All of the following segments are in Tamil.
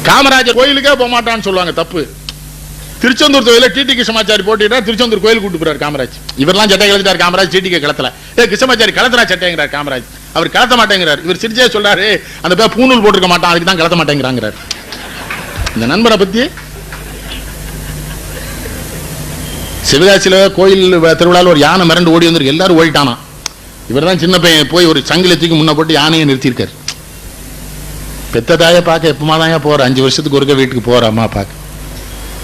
காமராஜர் கோயிலுக்கே போக மாட்டான்னு சொல்லுவாங்க, தப்பு. திருச்செந்தூர் கோயில டிடி கிருஷ்ணமாச்சாரி போட்டிட்டா திருச்செந்தூர் கோயில் கூட்டு போறாரு காமராஜ். இவரெல்லாம் சட்டை கலந்துட்டார் காமராஜ், டிடிக்கு கலத்தல. கிருஷ்ணமாச்சாரி கலத்துறா சட்டைங்கிறார் காமராஜ், அவர் கலத்த மாட்டேங்கிறார். இவர் சிரிச்சே சொல்றாரு, அந்த பேர் பூணூல் போட்டிருக்க மாட்டான், அதுக்கு தான் கலத்த மாட்டேங்கிறாங்கிறார். இந்த நண்பரை பத்தி சிவகாசியில கோயில் திருவிழாவில் ஒரு யானை மிரண்டு ஓடி வந்திருக்கு, எல்லாரும் ஓடிட்டானா. இவர் தான் சின்ன பையன் போய் ஒரு சங்கிலத்துக்கு முன்ன போட்டு யானையை நிறுத்தியிருக்காரு. பெத்த தாயை பார்க்க எப்பமாதாயா போற, 5 வருஷத்துக்கு ஒருக்க வீட்டுக்கு போற அம்மா பார்க்க.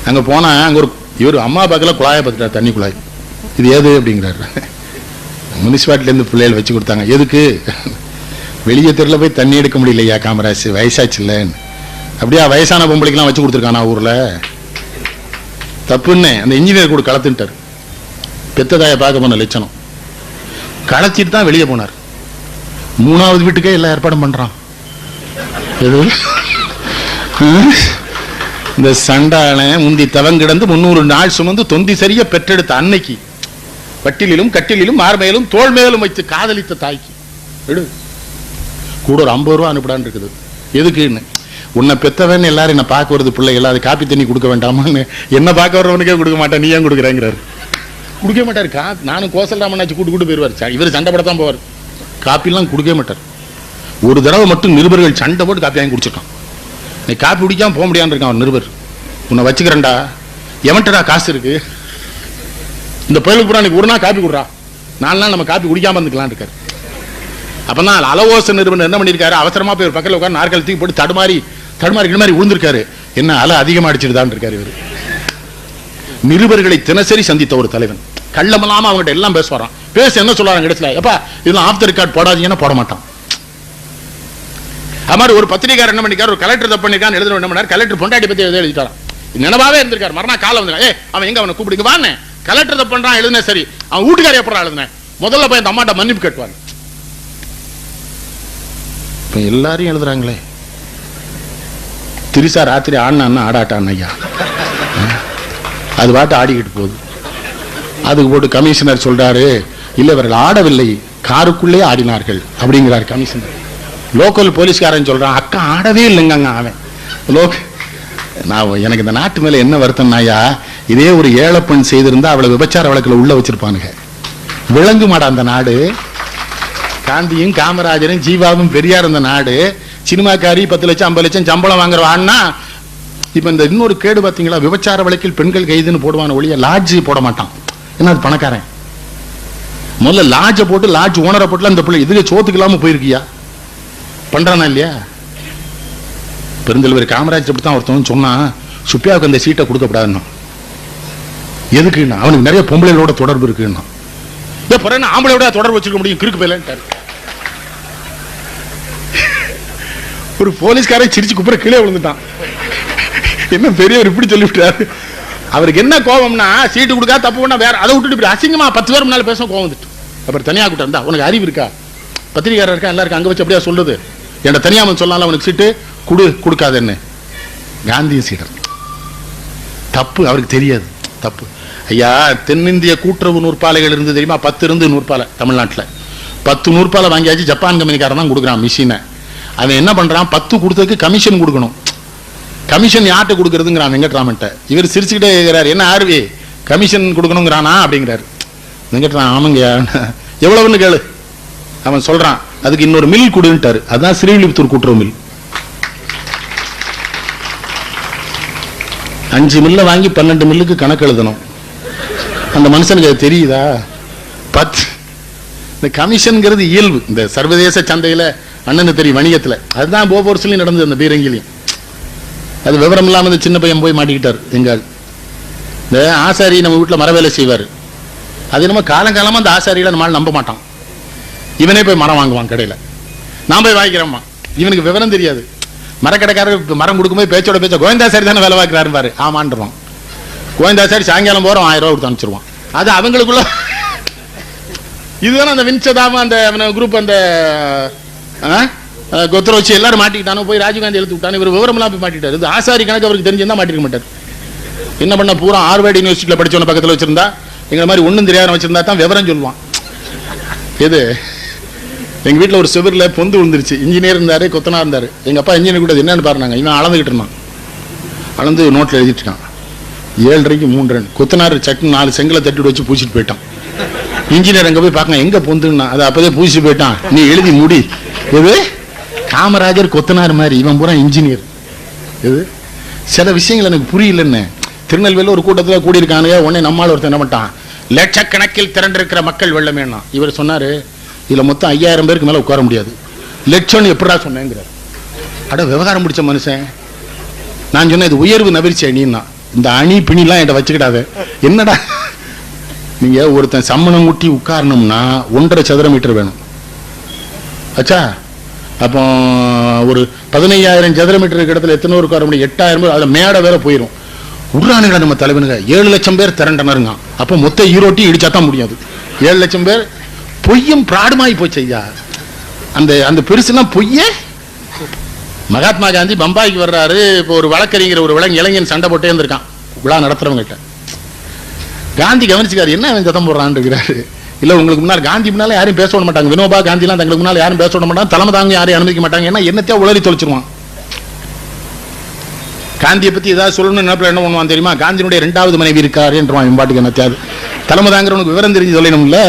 அங்க போனா அங்க ஒரு இவர் அம்மா பார்க்கல, குழாயை பார்த்துட்டார், தண்ணி குழாய். இது ஏது அப்படிங்கிறாரு. முனிசிபாலிட்டில இருந்து பிள்ளைகள் வச்சு கொடுத்தாங்க. எதுக்கு? வெளியே தெருல போய் தண்ணி எடுக்க முடியலையா காமராஜ், வயசாச்சு இல்லன்னு. அப்படியா வயசான பொம்பளைக்கெல்லாம் வச்சு கொடுத்துருக்கானா ஊர்ல, தப்புன்னு அந்த இன்ஜினியர் கூட கலத்துட்டார். பெத்த தாயை பார்க்க போன லட்சணம் களைச்சிட்டு தான் வெளியே போனார். 3வது வீட்டுக்கே எல்லா ஏற்பாடும் பண்றான். இந்த சண்டான முந்தி தவங்கிடந்து 300 நாள் சுமந்து தொந்தி சரிய பெற்றெடுத்த அன்னைக்கு வட்டிலும் கட்டிலும் மார்மேலும் தோல் மேலும் வைத்து காதலித்த தாய்க்கு கூட ஒரு 50 ரூபா அனுப்பிடான்னு இருக்குது. எதுக்குன்னு, உன்னை பெத்தவன் எல்லாரும் என்ன பார்க்க வருது பிள்ளை, எல்லாரும் காப்பி தண்ணி கொடுக்க வேண்டாமான்னு. என்ன பார்க்க வர்றவனுக்கே கொடுக்க மாட்டேன், நீ ஏன் கொடுக்குறேங்கிறாரு. கொடுக்க மாட்டாரு. நானும் கோசல்ராமனாச்சு கூட்டு போயிருவார். இவர் சண்டை படத்தான் போவார், காப்பிலாம் கொடுக்க மாட்டார். ஒரு தடவை மட்டும் நிருபர்கள் சண்டை போட்டு காப்பி வாங்கி குடிச்சிருக்கான். நீ காப்பி குடிக்காம போக முடியான்னு இருக்கான் அவன் நிருபர். உன்னை வச்சுக்கிறேன்டா, எவன்டா காசு இருக்கு, இந்த பயலுக்கு பூரா நீ ஒரு நாள் காப்பி கொடுறா, 4 நாள் நம்ம காப்பி குடிக்காம இருந்துக்கலாம் இருக்காரு. அப்பதான் அலவோச நிறுவனம் என்ன பண்ணிருக்காரு, அவசரமா போய் பக்கத்தில் உட்காந்து நாற்காலி தூக்கி போட்டு தடுமாறி விழுந்திருக்காரு. என்ன அலை அதிகமா அடிச்சிருதான் இருக்காரு இவர். நிருபர்களை தினசரி சந்தித்த ஒரு தலைவன், கள்ளமல்லாம அவங்ககிட்ட எல்லாம் பேசுவாராம். பேச என்ன சொல்றாங்க இடத்துல, எப்பா இதெல்லாம் ஆஃப் த ரெக்கார்ட் போடாதீங்கன்னா போட மாட்டான். அது மாதிரி ஒரு பத்திரிகாரர் என்ன பண்ணிருக்காரு, ஒரு கலெக்டர் தப்பு பண்ணிருக்கான்னு எழுதுற என்ன பண்ணார், கலெக்டர் பொண்டாட்டி பத்தி எழுதிட்டாராம். நினைவாவே இருந்திருக்காரு. மறுநாள் காலை வந்து அவன் எங்க அவனை கூப்பிடுங்க வான்னு, கலெக்டர் தப்பு பண்றான் எழுதுன சரி, அவன் வீட்டுக்காரி எப்படா எழுதுனேன், முதல்ல போய் அந்த அம்மாட்ட மன்னிப்பு கேட்டுவாங்க. இப்ப எல்லாரையும் எழுதுறாங்களே. திரிசா ராத்திரி ஆடினான்னா ஆடாட்டான் ஐயா, அது பாட்டு ஆடிக்கிட்டு போகுது. அதுக்கு போட்டு கமிஷனர் சொல்றாரு, இல்ல இவர்கள் ஆடவில்லை, காருக்குள்ளே ஆடினார்கள் அப்படிங்கிறார் கமிஷனர். லோக்கல் போலீஸ்காரன் சொல்றான், அக்கா ஆடவே இல்லைங்க அவன். நான் எனக்கு இந்த நாட்டு மேல என்ன வருத்தம்னாயா, இதே ஒரு ஏழப்பெண் செய்திருந்தா அவளை விபச்சார வழக்கில் உள்ள வச்சிருப்பானுங்க. விளங்கு மாடா அந்த நாடு. காந்தியும் காமராஜரும் ஜீவாவும் பெரியார் இந்த நாடு. சினிமாக்காரி 10 லட்சம் 50 லட்சம் சம்பளம் வாங்குறவான்னா, இப்ப இந்த இன்னொரு கேடு பாத்தீங்களா, விபச்சார வழக்கில் பெண்கள் கைதுன்னு போடுவான ஒழிய லாட்ஜ் போட மாட்டான். என்ன அது பணக்காரன். முதல்ல லாட்ஜை போட்டு லாட்ஜ் ஓனரை போட்டுல இந்த பிள்ளை இதுக்கு சோத்துக்கு இல்லாம போயிருக்கியா, பண்றானா இல்லையா? பெருந்தலைவர் காமராஜ் அப்படித்தான் ஒருத்தவன் சொன்னா, சுப்பியாவுக்கு அந்த சீட்டை கொடுக்கப்படாதுன்னா. எதுக்குன்னா அவனுக்கு நிறைய பொம்பளைகளோட தொடர்பு இருக்குன்னா. ஆம்பளையோட தொடர்பு வச்சிருக்க முடியும், கிறுக்கு போயில. ஒரு போலீஸ்காரன் சிரிச்சு குப்புற கீழே விழுந்துட்டான். என்ன பெரியவர் இப்படி சொல்லிவிட்டாரு. அவருக்கு என்ன கோபம்னா, சீட்டு கொடுக்கா தப்பு பண்ணா வேற அதை விட்டுட்டு அசிங்கமா 10 பேர் முன்னால பேச கோபம் வந்துட்டு. அப்புறம் தனியா கூட்டம் இருந்தா, உனக்கு அறிவு இருக்கா, பத்திரிகாரர் இருக்கா, எல்லாருக்கும் அங்க வச்சு அப்படியா சொல்றது, என்ன தனியாம சொல்லலாம், அவனுக்கு சீட்டு கொடுக்காதுன்னு. காந்திய சீடர் தப்பு, அவருக்கு தெரியாது தப்பு. ஐயா, தென்னிந்திய கூட்டுறவு நூற்பாலைகள் இருந்து தெரியுமா, 10 இருந்து நூற்பாலை தமிழ்நாட்டில் 10 நூற்பாலை வாங்கியாச்சு. ஜப்பான் கம்பெனிக்காரன் தான் கொடுக்குறான் மிஷினை. அவன் என்ன பண்றான், 10 கொடுத்ததுக்கு கமிஷன் கொடுக்கணும். கமிஷன் யார்கிட்ட கொடுக்கறதுங்கிறான் வெங்கட்ராமன்ட்ட. இவர் சிரிச்சுக்கிட்டே இருக்கிறார், என்ன ஆர்வி கமிஷன் கொடுக்கணுங்கிறானா அப்படிங்கிறாரு. வெங்கட்ராமன் ஆமாங்க எவ்வளவுன்னு கேளு. அவன் சொல்றான், அதுக்கு இன்னொரு மில் கொடுன்ட்டாரு. அதுதான் ஸ்ரீவில்லிபுத்தூர் கூட்டுறவு மில். 5 மில்ல வாங்கி 12 மில்லுக்கு கணக்கு எழுதணும். அந்த மனுஷனுக்கு அது தெரியுதா? 10 இந்த கமிஷன்ங்கிறது இயல்பு. இந்த சர்வதேச சந்தையில அண்ணனுக்கு தெரியும், வணிகத்துல அதுதான் போபோர்ஸ்லயும் நடந்தது. அந்த பீரங்கிலையும் அது விவரம் இல்லாம இந்த சின்ன பையன் போய் மாட்டிக்கிட்டார். எங்கால் இந்த ஆசாரி நம்ம வீட்டுல மர வேலை செய்வார். அது நம்ம காலங்காலமா அந்த ஆசாரியில நம்மளால நம்ப மாட்டான். இவனே போய் மரம் வாங்குவான் கடையில. நான் போய் வாங்கிக்கிறேம்மா. இவனுக்கு விவரம் தெரியாது. மரக்கடைக்காரர் மரம் கொடுக்கும்போது பேச்சோட பேச்ச கோவிந்தாசாரி தானே வேலை வாக்குறாரு பாரு, ஆமான்றான். கோவிந்தாசாரி சாயங்காலம் போறோம் 1000 ரூபா கொடுத்து அனுப்பிச்சிருவான். அது அவங்களுக்குள்ள இதுதானே அந்த வின்சதாம அந்த குரூப் அந்த கொத்தரை வச்சு எல்லாரும் மாட்டிக்கிட்டானோ, போய் ராஜீவ்காந்தி எழுத்து விட்டானு. இவர் விவரம்லாம் போய் மாட்டிட்டாரு. இது ஆசாரி கணக்கு அவருக்கு தெரிஞ்சிருந்தா மாட்டிருக்க மாட்டார். என்ன பண்ண, பூரா ஹார்வர்ட் யூனிவர்சிட்டியில் படிச்சவன பக்கத்தில் வச்சிருந்தா, எங்களை மாதிரி ஒன்றும் தெரியாத வச்சிருந்தா தான் விவரம் சொல்லுவான். எது எங்க வீட்டில் ஒரு சுவரில் பொந்து விழுந்துருச்சு. இன்ஜினியர் இருந்தாரு, கொத்தனா இருந்தாரு. எங்க அப்பா இன்ஜினியர் கூட என்னன்னு பாருனாங்க. இவன் அளந்துகிட்டு இருந்தான். அளந்து நோட்டில் எழுதிட்டு இருக்கான். 7:30க்கு 3 ரன். கொத்தனார் சட்னு 4 செங்கலை தட்டி வச்சு பூசிட்டு போயிட்டான். இன்ஜினியர் அங்கே போய் பார்க்க எங்க பொந்துன்னா அது அப்பதே பூசிட்டு போயிட்டான். நீ எழுதி முடி. எது காமராஜர் கொத்தனார் மாதிரி, இவன் பூரா இன்ஜினியர். எது சில விஷயங்கள் எனக்கு புரியலன்னு. திருநெல்வேலியில் ஒரு கூட்டத்தில் கூடியிருக்கானுங்க. உடனே நம்மால் ஒருத்தர் என்ன பண்ணிட்டான், லட்சக்கணக்கில் திரண்டிருக்கிற மக்கள் வெள்ளமேனா. இவர் சொன்னாரு இதில் மொத்தம் 5000 பேருக்கு மேலே உட்கார முடியாது. லட்சம்னு எப்படா சொன்னேங்கிறார். அட விவகாரம் முடிச்ச மனுஷன். நான் சொன்னேன் இது உயர்வு நவிர்ச்சி அணின்னா. இந்த அணி பிணிலாம் என்கிட்ட வச்சுக்கிடாத. என்னடா நீங்க ஒருத்தன் சம்மணம் ஊட்டி உட்காரணும்னா 1.5 சதுர மீட்டர் வேணும். ஆச்சா அப்போ ஒரு 15000 சதுர மீட்டருக்கு இடத்துல எத்தனை உட்கார முடியும்? 8000 பேர். அதில் மேடை வேற போயிடும். உருளானுங்க நம்ம தலைவனுங்க 7 லட்சம் பேர் திரண்டனருங்க. அப்போ மொத்த ஈரோட்டி இடிச்சாத்தான் முடியாது. 7 லட்சம் பேர் பொய்யும் பிராடுமாயி போச்சு ஐயா. அந்த அந்த பெருசுலாம் பொய்ய. மகாத்மா காந்தி பம்பாய்க்கு வர்றாரு. இப்போ ஒரு வழக்கறிஞர் ஒரு இளைஞன் சண்டை போட்டே இருந்திருக்கான் விழா நடத்துறவங்க கிட்ட. காந்தி கவனிச்சுக்காரு, என்ன அவன் சத்தம் போடுறான்னு இருக்கிறாரு. இல்ல உங்களுக்கு முன்னால் காந்தி முன்னால யாரும் பேச விட மாட்டாங்க. வினோபா காந்திலாம் தங்களுக்கு முன்னால் யாரும் பேச விட மாட்டாங்க. தலைமை தாங்க யாரையும் அனுமதிக்க மாட்டாங்க. ஏன்னா என்னத்தையா உளறி தொலைச்சிருவான். காந்தியை பத்தி ஏதாவது சொல்லணும்னு என்ன பண்ணுவான் தெரியுமா? காந்தியினுடைய 2வது மனைவி இருக்காருன்றான். பாட்டுக்கு என்னத்தையாவது தலைமை தாங்கிறவனுக்கு விவரம் தெரிஞ்சு சொல்லணும்ல.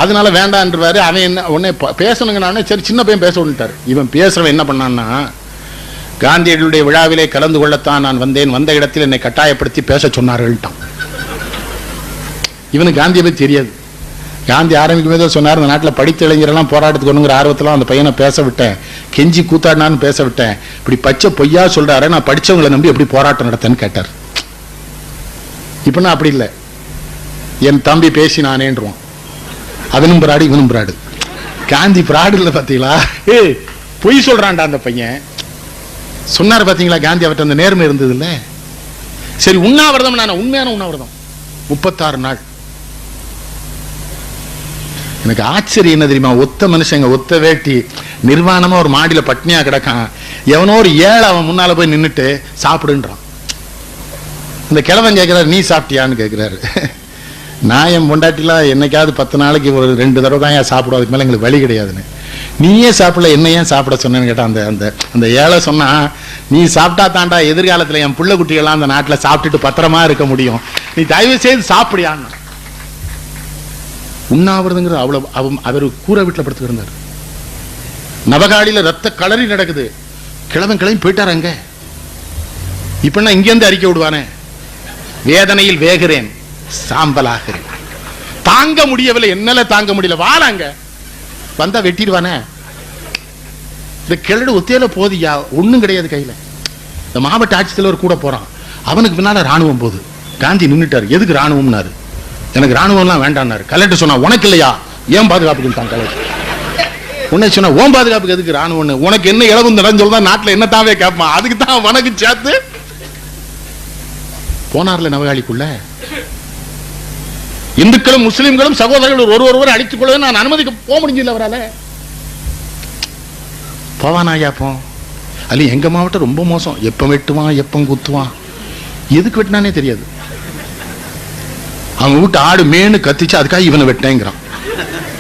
அதனால வேண்டான்றாரு. அவன் என்ன உடனே பேசணுங்கன்னு சரி சின்ன பையன் பேச விட்டார். இவன் பேசுறவன் என்ன பண்ணான்னா, காந்தியடிகளுடைய விழாவிலே கலந்து கொள்ளத்தான் நான் வந்தேன். வந்த இடத்தில் என்னை கட்டாயப்படுத்தி பேச சொன்னார்கள்ட்டான். இவனுக்கு காந்தியை பற்றி தெரியாது. காந்தி ஆரம்பிக்கும் போதே சொன்னார், இந்த நாட்டில் படித்த இளைஞரெல்லாம் போராட்டத்துக்கு ஒண்ணுங்கிற ஆர்வத்தில் அந்த பையனை பேச விட்டேன். கெஞ்சி கூத்தாடினான்னு பேச விட்டேன். இப்படி பச்சை பொய்யா சொல்றாரு, நான் படிச்சவங்களை நம்பி எப்படி போராட்டம் நடத்தேன்னு கேட்டார். இப்ப நான் அப்படி இல்லை. என் தம்பி பேசி நானேன்றுவான். அவனும் பிராடு இவனும் பிராடு. காந்தி பிராடு இல்லை பார்த்தீங்களா? பொய் சொல்றான்டா அந்த பையன். சொன்னார் பார்த்தீங்களா காந்தி அவர்கிட்ட அந்த நேர்மை இருந்தது இல்லை. சரி உண்ணாவிரதம், நான் உண்மையான உண்ணாவிரதம் 36 நாள். எனக்கு ஆச்சரியம் என்ன தெரியுமா? ஒத்த மனுஷங்க ஒத்த வேட்டி நிர்வாணமா ஒரு மாடியில பட்னியா கிடக்கான். எவனோ ஒரு ஏழை அவன் முன்னால போய் நின்றுட்டு சாப்பிடுன்றான். இந்த கிழவன் கேட்கிறாரு, நீ சாப்பிட்டியான்னு கேட்கிறாரு. நான் என் பொண்டாட்டிலாம் என்னைக்காவது 10 நாளைக்கு ஒரு 2 தடவை தான் ஏன் சாப்பிடும், அதுக்கு மேலே எங்களுக்கு வழி கிடையாதுன்னு. நீயே சாப்பிடல என்ன ஏன் சாப்பிட சொன்னேன்னு கேட்டான். அந்த அந்த அந்த ஏழை சொன்னா, நீ சாப்பிட்டா தாண்டா எதிர்காலத்தில் என் பிள்ளை குட்டிகள்லாம் அந்த நாட்டில் சாப்பிட்டுட்டு பத்திரமா இருக்க முடியும். நீ தயவு செய்து சாப்பிடியான்னு. உண்ணாவிரதுங்கிற அவ்வளவு அவர் கூரை வீட்டில் படுத்து இருந்தார். நவகாலியில ரத்த களறி நடக்குது. கிழவன் கிளம்பி போயிட்டார் அங்க. இப்ப நான் இங்கேருந்து அறிக்கை விடுவானே, வேதனையில் வேகிறேன் சாம்பலாகிறேன், தாங்க முடியவில்லை, என்னால தாங்க முடியல, வாழாங்க வந்தா வெட்டிடுவானே. இந்த கிழடு ஒத்தையில போதியா ஒண்ணும் கிடையாது கையில. இந்த மாவட்ட ஆட்சித்தலைவர் கூட போறான், அவனுக்கு பின்னால ராணுவம் போகுது. காந்தி நின்றுட்டாரு. எதுக்கு ராணுவம்னாரு? எனக்கு ராணுவம்லாம் வேண்டாம்னாரு. கலெக்டர் சொன்னா, உனக்கு இல்லையா ஏன் பாதுகாப்புக்கு தான் கலெக்டர். உன்னை சொன்னா ஓம் பாதுகாப்புக்கு எதுக்கு ராணுவம்னு? உனக்கு என்ன இளவு நடந்து சொல்றா நாட்டில் என்ன தாவே கேட்பான். அதுக்கு தான் உனக்கு சேர்த்து போனார்ல நவகாலிக்குள்ள. இந்துக்களும் முஸ்லிம்களும் சகோதரர்கள் ஒருவர் அடித்துக் கொள்ள நான் அனுமதிக்க போக முடியல. அவரால் போவானாயா போ. அல்ல எங்க மாவட்டம் ரொம்ப மோசம். எப்ப வெட்டுவான் எப்ப குத்துவான், எதுக்கு வெட்டினானே தெரியாது. அவங்க வீட்டு ஆடு மேனு கத்திச்சு, அதுக்காக இவனை வெட்டேங்கிறான்.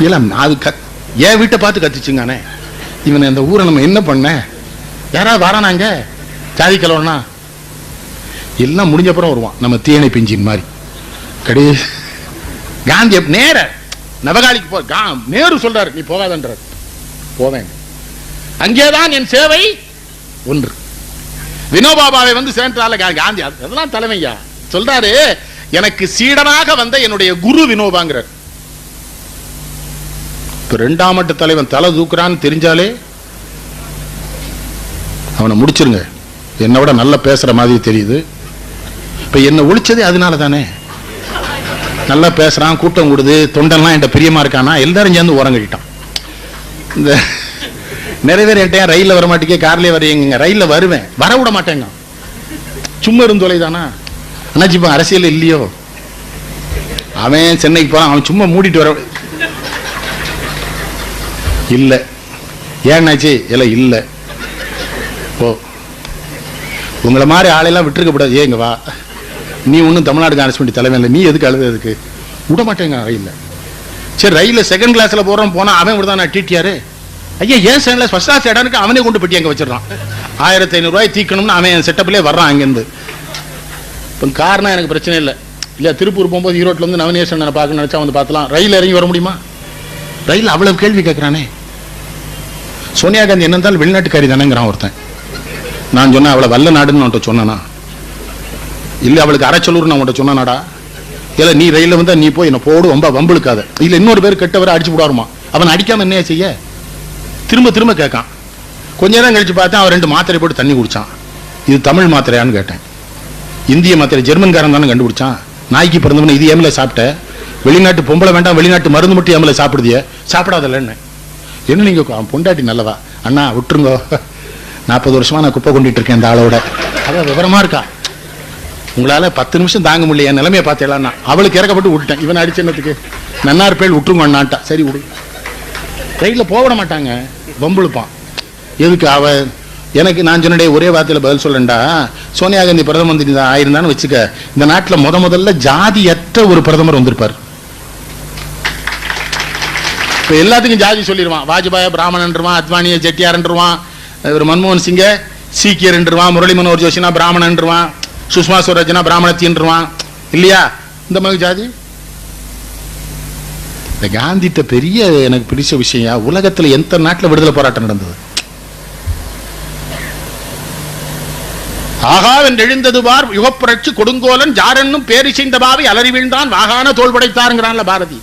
இல்ல அது என் வீட்டை பார்த்து கத்திச்சுங்கானே. இவனை அந்த ஊரை நம்ம என்ன பண்ண? யாராவது வரானாங்க சாதி கலவரனா எல்லாம் முடிஞ்சப்புறம் வருவான். நம்ம தீயணை பிஞ்சின் மாதிரி கடைசி காந்தி நேர நவகாலிக்கு போ. நேரு சொல்றாரு, நீ போகாதன்றார். போவேன், அங்கேதான் என் சேவை ஒன்று. வினோபாபாவை வந்து சேர்ந்தால காந்தி அதெல்லாம் தலைமையா சொல்றாரு, எனக்கு சீடனாக வந்த என்னுடைய குரு வினோபாங்கிறார். இப்ப 2ஆம் மட்ட தலைவன் தலை தூக்குறான்னு தெரிஞ்சாலே அவனை முடிச்சிருங்க. என்னை விட நல்லா பேசுற மாதிரி தெரியுது. இப்ப என்ன ஒழிச்சதே அதனால தானே. நல்லா பேசுறான், கூட்டம் கூடுது, தொண்டெல்லாம் என்கிட்ட பிரியமா இருக்கானா, எல்லாரும் சேர்ந்து உரங்கிட்டான். இந்த நிறைவேற என்கிட்ட ரயில்ல வர மாட்டேங்க, கார்லயே வரையங்க. ரயில்ல வருவேன், வர விட மாட்டேங்க. சும்மா இருந்து தொலைதானா அண்ணாச்சி. இப்போ அரசியல் இல்லையோ, அவன் சென்னைக்கு போறான், அவன் சும்மா மூடிட்டு வர இல்லை. ஏன்னாச்சு இல்லை இல்லை போ. உங்களை மாதிரி ஆளையெல்லாம் விட்டுருக்கப்படாது. ஏங்க வா, நீ ஒன்றும் தமிழ்நாடு காங்கிரஸ் கமிட்டி தலைமை இல்லை, நீ எதுக்கு அழுதுக்கு விட மாட்டேங்க ரயிலில். சரி ரயிலில் 2nd கிளாஸில் போகிறோம் போனால் அவன் விட தான் டிடிஆர். ஐயா ஏன் 2nd கிளாஸ் 1st கிளாஸ் இடனுக்கு அவனே கொண்டு போட்டி அங்கே வச்சிடறான். 1500 ரூபாய் தீக்கணும்னு அவன் செட்டப்லேயே வர்றான் அங்கேருந்து. இப்போ காரணம் எனக்கு பிரச்சனை இல்லை இல்லையா. திருப்பூர் போகும்போது ஈரோட்டில் வந்து நவநேசன் பார்க்கணும்னு நினச்சா வந்து பார்த்துலாம். ரயில் இறங்கி வர முடியுமா? ரயில் அவ்வளவு கேள்வி கேட்குறானே. சோனியா காந்தி என்ன இருந்தாலும் வெளிநாட்டுக்காரி தானேங்கிறான் ஒருத்தன். நான் சொன்னேன் அவளை வல்ல நாடுன்னு உன்ட்ட சொன்னானா? இல்லை அவளுக்கு அரைச்சலூர் நான் உன்ட்ட சொன்னானாடா? இல்லை நீ ரயிலில் வந்தால் நீ போய் என்ன போடு ரொம்ப வம்புழுக்காத. இல்லை இன்னொரு பேர் கெட்டவரை அடிச்சு விடாருமா? அவன் அடிக்காம என்ன செய்ய? திரும்ப திரும்ப கேட்கான். கொஞ்ச நேரம் கழிச்சு பார்த்தேன் அவன் 2 மாத்திரை போட்டு தண்ணி குடிச்சான். இது தமிழ் மாத்திரையான்னு கேட்டேன். இந்திய மாத்திரை, ஜெர்மன்காரன் தானே கண்டுபிடிச்சான். நாய்க்கு பிறந்தவன இது ஏமல சாப்பிட்ட, வெளிநாட்டு பொம்பளை வேண்டாம் வெளிநாட்டு மருந்து மட்டும் ஏமல சாப்பிடுதிய, சாப்பிடாதல்லன்னு. என்ன நீங்க பொண்டாட்டி நல்லவா? அண்ணா விட்டுருங்கோ, 40 வருஷமா நான் குப்பை கொண்டுட்டு இருக்கேன் இந்த ஆளோட. அதான் விவரமா இருக்கா. உங்களால 10 நிமிஷம் தாங்க முடியல, என் நிலைமையை பார்த்தேன். அவளுக்கு இறக்கப்பட்டு விட்டுட்டேன். இவன் அடிச்சனத்துக்கு நன்னார் பேர் விட்டுருங்க அண்ணான்ட்டா. சரி விடு. ரயிலில் போவிட மாட்டாங்க, வம்புழுப்பான். எதுக்கு அவ எனக்கு நான் சொன்னே ஒரே வார்த்தையில் பதில் சொல்லண்டா. சோனியா காந்தி பிரதம மந்திரி ஆயிருந்தான்னு வச்சுக்க, இந்த நாட்டில் முதல்ல ஜாதியற்ற ஒரு பிரதமர் வந்திருப்பார். இப்போ எல்லாத்துக்கும் ஜாதி சொல்லிடுவான். வாஜ்பாய பிராமணன்றுவான், அத்வானிய செட்டியார்ன்றுவான், இவர் மன்மோகன் சிங்க சீக்கியர்ன்றுவான், முரளி மனோகர் ஜோஷினா பிராமணன்றுவான், சுஷ்மா ஸ்வராஜ்னா பிராமணத்தின்றுவான். இல்லையா? இந்த மாதிரி ஜாதி. இந்த காந்திட்ட பெரிய எனக்கு பிடிச்ச விஷயம், உலகத்தில் எந்த நாட்டில் விடுதலை போராட்டம் நடந்தது? ஆகாவென்று எழுந்தது பார் யுகப்புரட்சி கொடுங்கோலன் ஜாரென்னும் பேரிசைந்த பாவை அலறி வீழ்ந்தான் வாகான தோல் படைத்தாருங்கிறான்ல பாரதி.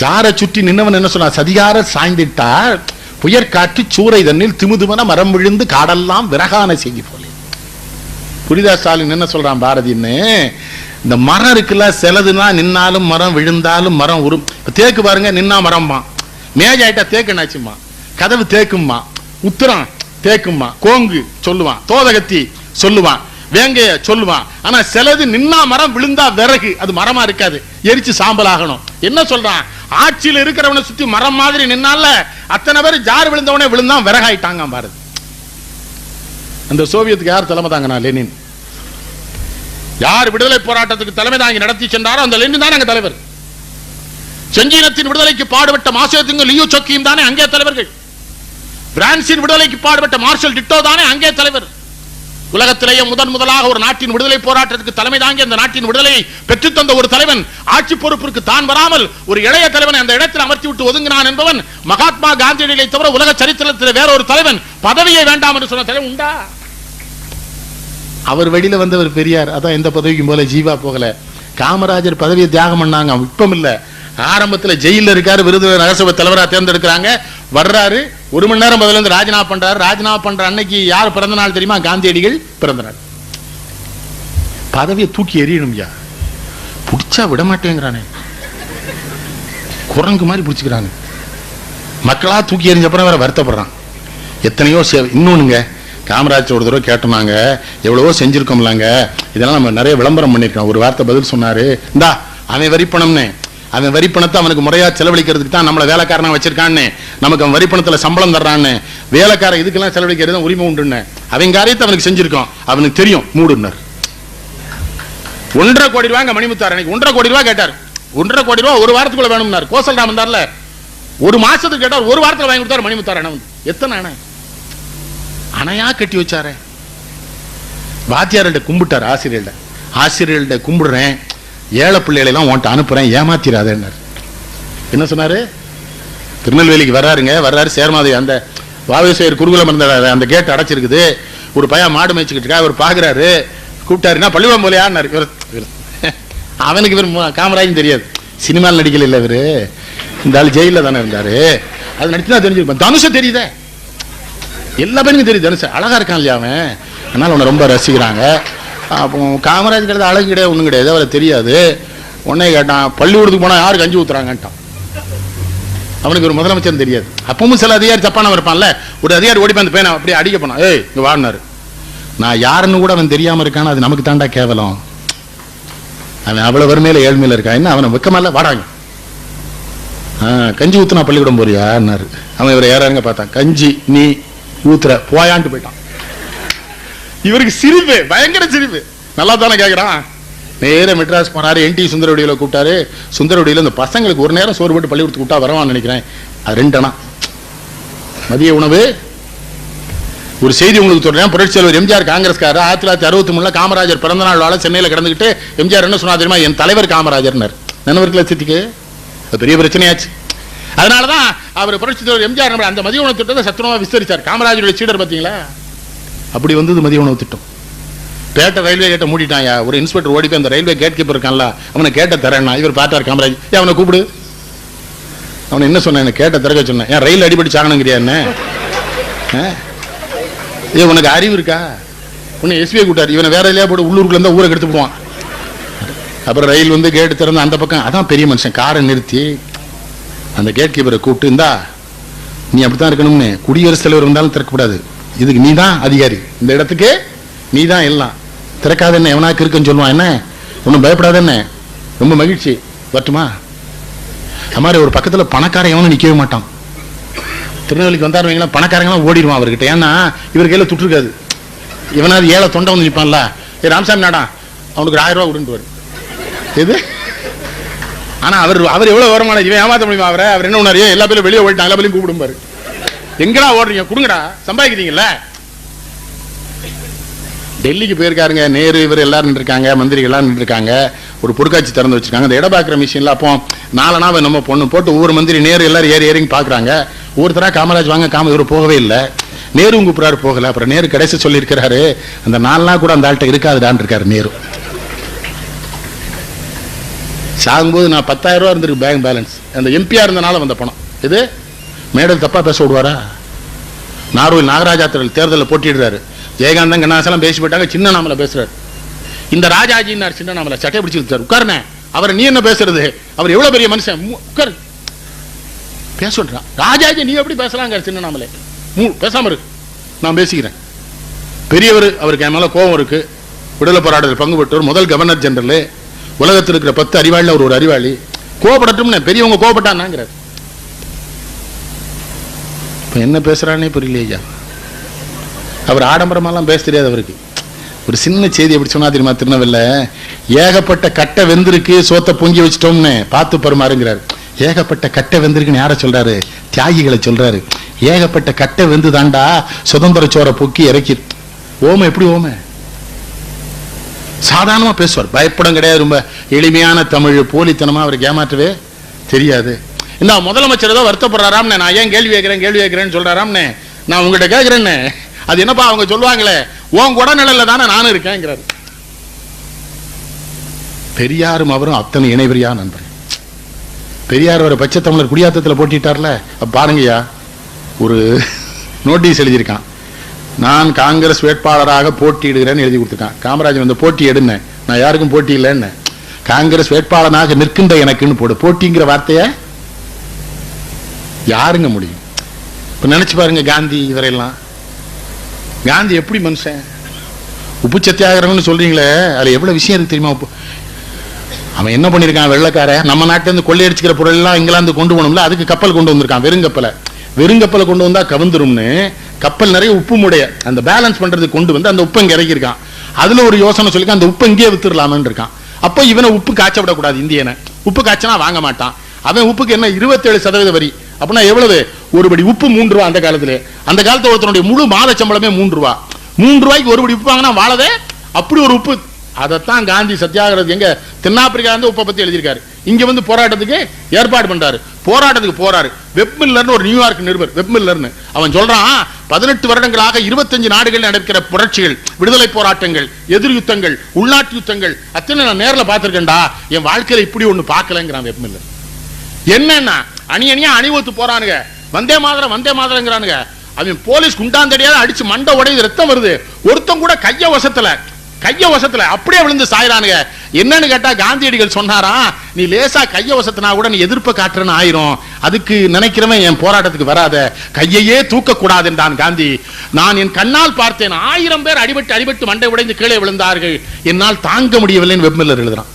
ஜார சுற்றி நின்னவன் என்ன சொன்னா? சதிகார சாய்ந்திட்டார் புயற்காற்று சூறை தண்ணில் திமுதுமன மரம் விழுந்து காடெல்லாம் விறகான செய்தி போல. புரிதா ஸ்டாலின் என்ன சொல்றான் பாரதின்னு? இந்த மரம் இருக்குல்ல, செலதுனா நின்னாலும் மரம், விழுந்தாலும் மரம் உரும். தேக்கு பாருங்க, நின்னா மரம்மா, மேஜ் ஆயிட்டா தேக்கு என்னாச்சுமா, கதவு தேக்குமா, உத்தரம் தேக்குமா, கோங்கு சொல்லுவான், தோதகத்தி சொல்லுவான், வேங்கைய சொல்லுவான். ஆனா சிலது நின்னா மரம், விழுந்தா விறகு, அது மரமா இருக்காது, எரிச்சு சாம்பல் ஆகணும். என்ன சொல்றான்? ஆட்சியில் இருக்கிறவனை சுத்தி மரம் மாதிரி நின்னால அத்தனை பேர் ஜார் விழுந்தவனே விழுந்தான் விறகாயிட்டாங்க பாரதி. அந்த சோவியத்துக்கு யார் தலைமை தாங்கனா? லெனின். யார் விடுதலை போராட்டத்துக்கு தலைமை தாங்கி நடத்தி சென்றாரோ அந்த லெனின் தான் அங்க தலைவர். செஞ்சீனத்தின் விடுதலைக்கு பாடுபட்ட மாசேதுங்க லியூ சொக்கியும் தானே அங்கே தலைவர்கள். பிரான்சின் விடுதலைக்கு பாடுபட்ட மார்ஷல் டிட்டோ தானே அங்கே தலைவர். உலகத்திலேயே முதலாக ஒரு நாட்டின் விடுதலை போராட்டத்துக்கு தலைமை தாங்கி அந்த நாட்டின் விடுதலையை பெற்றுத் தந்த ஒரு தலைவன் ஆட்சி பொறுப்பிற்கு தான் வராமல் ஒரு இளைய தலைவனை அந்த இடத்தில் அமர்த்தி விட்டு ஒதுங்கினான் என்பவன் மகாத்மா காந்தியடிகளை தவிர உலக சரித்திரத்தில் வேற ஒரு தலைவன் பதவியை வேண்டாம் என்று சொன்ன தலைவன் உண்டா? அவர் வெளியில வந்தவர் பெரியார். அதான் எந்த பதவிக்கும் போல ஜீவா போகல. காமராஜர் பதவியை தியாகம் பண்ணாங்க, இப்பம் இல்ல. ஆரம்பத்தில் ஜெயில இருக்காரு, விருது நகரசபை தலைவராக தேர்ந்தெடுக்கிறாங்க. வர்றாரு, 1 மணி நேரம் பதிலிருந்து ராஜினாமா பண்றாரு. ராஜினாமா பண்ற அன்னைக்கு யார் பிறந்த நாள் தெரியுமா? காந்தியடிகள் பிறந்த நாள். பதவியை தூக்கி எறியணும்யா, பிடிச்சா விட மாட்டேங்கிறானே, குரங்கு மாதிரி பிடிச்சிக்கிறாங்க. மக்களா தூக்கி எறிஞ்சப்பறம் வேற வருத்தப்படுறான். எத்தனையோ இன்னொன்னுங்க, காமராஜர் ஒரு தடவை கேட்டோம்னாங்க, எவ்வளவோ செஞ்சிருக்கோம்லாங்க, இதெல்லாம் நம்ம நிறைய விளம்பரம் பண்ணிருக்கோம். ஒரு வார்த்தை பதில் சொன்னாரு, இந்தா அவன் வரிப்பணம்னு, அவன் வரிப்பணத்தை அவனுக்கு முறையா செலவழிக்கிறதுக்கு தான் நம்மளை வேலைக்காரனா வச்சிருக்கான்னு, நமக்கு அவன் வரிப்பணத்துல சம்பளம் தர்றான்னு, வேலைக்காரன் இதுக்கெல்லாம் செலவழிக்கிறது உரிமை உண்டுன்னு அவன் காரியத்தை அவனுக்கு செஞ்சிருக்கோம், அவனுக்கு தெரியும் மூடுனார். 1.5 கோடி ரூபாங்க மணிமுத்தார். அன்னைக்கு 1.5 கோடி ரூபாய் கேட்டார். 1.5 கோடி ரூபாய் ஒரு வாரத்துக்குள்ள வேணும்னார். கோசல் ராமன் தார்ல 1 மாசத்துக்கு கேட்டார், 1 வாரத்துல வாங்கி கொடுத்தாரு மணிமுத்தார். அணை வந்து எத்தனை அணை அணையா கட்டி வச்சாரு. வாத்தியார்கிட்ட கும்பிட்டார், ஆசிரியர்கள்ட்ட கும்பிடுறேன், ஏழை பிள்ளைகளை எல்லாம் உன்ட்ட அனுப்புறேன், ஏமாத்திராத. என்ன சொன்னாரு? திருநெல்வேலிக்கு வர்றாரு சேர்மாதி, அந்த வாவேஸ்வரர் குருகுலம் இருந்த அந்த கேட் அடைச்சிருக்குது. ஒரு பையன் மாடு மேய்ச்சிக்கிட்டு இருக்கா, அவர் பாக்குறாரு, கூப்பிட்டாருன்னா பள்ளிவாம் போலையான்னாரு. அவனுக்கு இவர் காமராஜும் தெரியாது, சினிமாவில் நடிக்கல இல்ல இவரு, இந்த ஆள் ஜெயில தானே இருந்தாரு, அது நடிச்சுதான் தெரிஞ்சிருப்பான். தனுஷ தெரியுதே, எல்லா பேருக்கும் தெரியுது தனுஷ, அழகா இருக்கான் இல்லையா அவன், அதனால அவனை ரொம்ப ரசிக்கிறாங்க. அப்போ காமராஜ் கிடையாது, அழகு கிடையாது, ஒன்றும் கிடையாது, அவரை தெரியாது. உடனே கேட்டான், பள்ளிக்கூடத்துக்கு போனால் யாருக்கு கஞ்சி ஊத்துறாங்கட்டான். அவனுக்கு ஒரு முதலமைச்சர் தெரியாது. அப்பவும் சில அதிகாரி தப்பானவன் இருப்பான்ல, ஒரு அதிகாரி ஓடி அந்த பையனை அப்படியே அடிக்க போனான், ஏய் இங்க வாடினாரு. நான் யாருன்னு கூட அவன் தெரியாம இருக்கான்னு, அது நமக்கு தாண்டா கேவலம். அவன் அவ்வளவு வறுமையில ஏழ்மையில இருக்கான், என்ன அவனை வெக்கமால வாடாங்க, கஞ்சி ஊத்துனா பள்ளிக்கூடம் போறியான்னாரு. அவன் இவரை ஏறாருங்க பார்த்தான், கஞ்சி நீ ஊத்துற போயான்ட்டு போயிட்டான். இவருக்கு சிரிப்பு, பயங்கர சிரிப்பு. நல்லா தானே கேட்கிறான். நேர மெட்ராஸ் போனாரு, NT சுந்தரவடியில கூப்பிட்டாரு. சுந்தரவடியில இந்த பசங்களுக்கு ஒரு நேரம் சோறு போட்டு பள்ளிக்கூடத்துக்கு கூப்பிட்டா வரவான்னு நினைக்கிறேன். அது 2 அணா மதிய உணவு, ஒரு செய்தி உங்களுக்கு சொல்றேன். புரட்சி தலைவர் எம்ஜிஆர் காங்கிரஸ்காரர் 1963 காமராஜர் பிறந்த நாள் வாழ சென்னையில் கிடந்துக்கிட்டு எம்ஜிஆர் என்ன சொன்னா தெரியுமா? என் தலைவர் காமராஜர்னர். நினைவு சித்திக்கு பெரிய பிரச்சனையாச்சு. அதனாலதான் அவர் புரட்சி தலைவர் எம்ஜிஆர் அந்த மதிய உணவு திட்டத்தை சத்துணவா விஸ்தரிச்சார். காமராஜருடைய சீடர் பார்த்தீங்களா? அப்படி வந்தது மதிய உணவு திட்டம். பேட்டை ரயில்வே கேட்டை மூடிட்டாயா. ஒரு இன்ஸ்பெக்டர் ஓடி போய் அந்த ரயில்வே கேட் கீப்பர் இருக்கான்ல, அவனை கேட்ட தரேன்னா இவர் பார்த்தார் காமராஜ். அவனை கூப்பிடு. அவனை என்ன சொன்ன? கேட்ட திறக்க சொன்னேன். ஏன் ரயில் அடிபடி சாகணுங்கிறியா? என்ன உனக்கு அறிவு இருக்கா? உன்னை எஸ்பிஐ கூட்டாரு. இவனை வேற இல்லையா போட்டு உள்ளூருக்குள்ள இருந்தா ஊரை கெடுத்து போவான். அப்புறம் ரயில் வந்து கேட்டு திறந்து அந்த பக்கம், அதான் பெரிய மனுஷன், காரை நிறுத்தி அந்த கேட் கீப்பரை கூப்பிட்டு, இந்தா நீ அப்படித்தான் இருக்கணும்னு, குடியரசுத் தலைவர் இருந்தாலும் திறக்கக்கூடாது, இதுக்கு நீ தான் அதிகாரி, இந்த இடத்துக்கு நீ தான் எல்லாம், திறக்காத என்ன எவனாக்கு இருக்குன்னு சொல்லுவான். என்ன ஒன்றும் பயப்படாத, என்ன ரொம்ப மகிழ்ச்சி வரட்டுமா? அது மாதிரி ஒரு பக்கத்தில் பணக்காரன் எவனும் நிற்கவே மாட்டான். திருநெல்வேலிக்கு வந்தார் வைங்களா, பணக்காரங்களாம் ஓடிடுவான் அவர்கிட்ட. ஏன்னா இவர் கையில் துட்டுருக்காது. இவனாவது ஏழை தொண்டை வந்து நிற்பான்ல, ஏ ராமசாமி நாடா அவனுக்கு 1000 ரூபா விடுன்ட்டு இது. ஆனால் அவர் எவ்வளோ வருமான, இவன் ஏமாற்ற முடியுமா அவரை? அவர் என்ன பண்ணாரு? எல்லா பேரும் வெளியே ஓடிட்டாங்க, எல்லா பேரும் கூப்பிடும்பாரு. எங்கடா ஓடுறீங்க, கொடுங்கடா, சம்பாதிக்கிறீங்கல்ல. டெல்லிக்கு போயிருக்காருங்க நேரு, இவர் எல்லாரும் இருக்காங்க, மந்திரிகள்லாம் இருக்காங்க. ஒரு பொருட்காட்சி திறந்து வச்சிருக்காங்க. அந்த இட பார்க்குற மிஷின்ல அப்போ 4 நாள் நம்ம பொண்ணு போட்டு ஒவ்வொரு மந்திரி நேரு எல்லாரும் ஏறி பார்க்குறாங்க. ஒவ்வொருத்தரா காமராஜ் வாங்க, இவர் போகவே இல்லை. நேரு கூப்பிடாரு, போகல. அப்புறம் நேரு கடைசி சொல்லியிருக்கிறாரு, அந்த 4 நாள் கூட அந்த ஆள்கிட்ட இருக்காதுடான் இருக்காரு நேரு. சாகும்போது நான் 10,000 ரூபா இருந்திருக்கு பேங்க் பேலன்ஸ். அந்த எம்பியா இருந்தனால வந்த பணம் இது. மேடல் தப்பா பேச விடுவாரா? நார்வேல் நாகராஜா தேர்தலில் போட்டிடுறாரு. ஜெயகாந்தன் கண்ணாசெல்லாம் பேசி போயிட்டாங்க. சின்ன நாமல பேசுறாரு. இந்த ராஜாஜின்னார் சின்ன நாமல சட்டை பிடிச்சு உட்காருனே. அவர் நீ என்ன பேசுறது? அவர் எவ்வளவு பெரிய மனுஷன், உட்காரு பேச சொல்றான். ராஜாஜி நீ எப்படி பேசலாங்க? சின்ன நாமலே பேசாம இருக்கு, நான் பேசிக்கிறேன். பெரியவர், அவருக்கு என் மேல கோபம் இருக்கு. விடுதலை போராட்டத்தில் பங்கு பெற்றவர், முதல் கவர்னர் ஜெனரல், உலகத்தில் இருக்கிற 10 அறிவாளியில் அவர் ஒரு அறிவாளி. கோபப்படட்டும், பெரியவங்க கோபப்பட்டான்னாங்கிறார். இப்ப என்ன பேசுறானே புரியலையா? அவர் ஆடம்பரமெல்லாம் பேச தெரியாது அவருக்கு. ஒரு சின்ன செய்தி எப்படி சொன்னா தெரியுமா? திருநெல்வேலியில ஏகப்பட்ட கட்டை வெந்திருக்கு, சோத்தை பொங்கி வச்சிட்டோம்னு பார்த்து பருமாறுங்கிறாரு. ஏகப்பட்ட கட்டை வெந்திருக்குன்னு யாரை சொல்றாரு? தியாகிகளை சொல்றாரு. ஏகப்பட்ட கட்டை வெந்து தாண்டா சுதந்திர சோரை பொக்கி இறக்கி. ஓமை எப்படி ஓமை? சாதாரணமா பேசுவார், பயப்படம் கிடையாது. ரொம்ப எளிமையான தமிழ், போலித்தனமா அவருக்கு ஏமாற்றவே தெரியாது. இந்த முதலமைச்சர் ஏதோ வருத்தப்படுறாராம், நான் ஏன் கேள்வி கேட்கிறேன்னு சொல்றாராம்னே. நான் உங்ககிட்ட கேட்கிறேன்னு, அது என்னப்பா அவங்க சொல்லுவாங்களே, உன் குடநிலையில தானே நானும் இருக்கேங்கிறாரு. பெரியாரும் அவரும் அத்தனை இணைவரியா நண்பர். பெரியார் ஒரு பச்சை தமிழர் குடியாத்தத்தில் போட்டிட்டார்ல, பாருங்கய்யா, ஒரு நோட்டீஸ் எழுதியிருக்கான். நான் காங்கிரஸ் வேட்பாளராக போட்டியிடுகிறேன்னு எழுதி கொடுத்துருக்கான். காமராஜர் வந்து போட்டி எடுன்னு, நான் யாருக்கும் போட்டி இல்லைன்னு, காங்கிரஸ் வேட்பாளனாக நிற்கின்ற எனக்குன்னு போடு. போட்டிங்கிற வார்த்தைய யாருங்க முடியும்? இப்ப நினைச்சு பாருங்க, காந்தி இவரெல்லாம். காந்தி எப்படி மனுஷன்? உப்பு சத்தியாகிரகம்னு சொல்றீங்களே, அதுல எவ்வளவு விஷயம் இருக்கு தெரியுமா? அவன் என்ன பண்ணிருக்கான்? வெள்ளக்கார நம்ம நாட்டில இருந்து கொள்ளையடிச்சுக்கிற பொருள் எல்லாம் இங்கிலாந்து கொண்டு போகணும்ல, அதுக்கு கப்பல் கொண்டு வந்திருக்கான். வெறுங்கப்பலை கொண்டு வந்தா கவுந்துரும்னு கப்பல் நிறைய உப்பு முடைய அந்த பேலன்ஸ் பண்றதுக்கு கொண்டு வந்து அந்த உப்பு இங்க இறக்கிருக்கான். அதுல ஒரு யோசனை சொல்லிருக்கான், அந்த உப்பு இங்கே வித்துடலாமன்னு இருக்கான். அப்ப இவனை உப்பு காய்ச்ச விடக்கூடாது. இந்தியனை உப்பு காய்ச்சனா வாங்க மாட்டான். அவன் உப்புக்கு என்ன 27% வரி. அப்படின்னா எவ்வளவு? ஒரு படி உப்பு 3 ரூபா. அந்த காலத்துல ஒருத்தனுடைய முழு மாத சம்பளமே 3 ரூபா. 3 ரூபாய்க்கு ஒரு படி உப்பு வாங்கினா வாழவே. அப்படி ஒரு உப்பு. அதைத்தான் காந்தி சத்தியாகிரகம் எங்க தென்னாப்பிரிக்கா வந்து உப்பை பத்தி எழுதியிருக்காரு. இங்க வந்து போராட்டத்துக்கு ஏற்பாடு பண்றாரு. போராட்டத்துக்கு போறாரு. வெப்மில்லர்னு ஒரு நியூயார்க் நிருபர், வெப்மில்லர்னு அவன் சொல்றான், 18 வருடங்களாக 25 நாடுகளில் நடக்கிற புரட்சிகள், விடுதலை போராட்டங்கள், எதிர் யுத்தங்கள், உள்நாட்டு யுத்தங்கள் அத்தனை நான் நேரில் பார்த்திருக்கேன்டா. என் வாழ்க்கையில இப்படி ஒண்ணு பார்க்கலங்கிறான் வெப்மில்லர். என்னன்னா அணியணியா அணிவகுத்து போறானுங்க, வந்தே மாதிரங்கிறானுங்க. அவன் போலீஸ் குண்டாந்தடியால அடிச்சு மண்டை உடையுது, ரத்தம் வருது. ஒருத்தன் கூட கைய வசத்துல அப்படியே விழுந்து சாயிரானுங்க. என்னன்னு கேட்டா காந்தியடிகள் சொன்னாரா, நீ லேசா கைய வசத்தினா கூட நீ எதிர்ப்பு காட்டுறன்னு ஆயிரும், அதுக்கு நினைக்கிறவன் என் போராட்டத்துக்கு வராத, கையையே தூக்க கூடாது என்றான் காந்தி. நான் என் கண்ணால் பார்த்தேன், 1000 பேர் அடிபட்டு மண்டை உடைந்து கீழே விழுந்தார்கள், என்னால் தாங்க முடியவில்லைன்னு வெப்மில்லர் எழுதுறான்.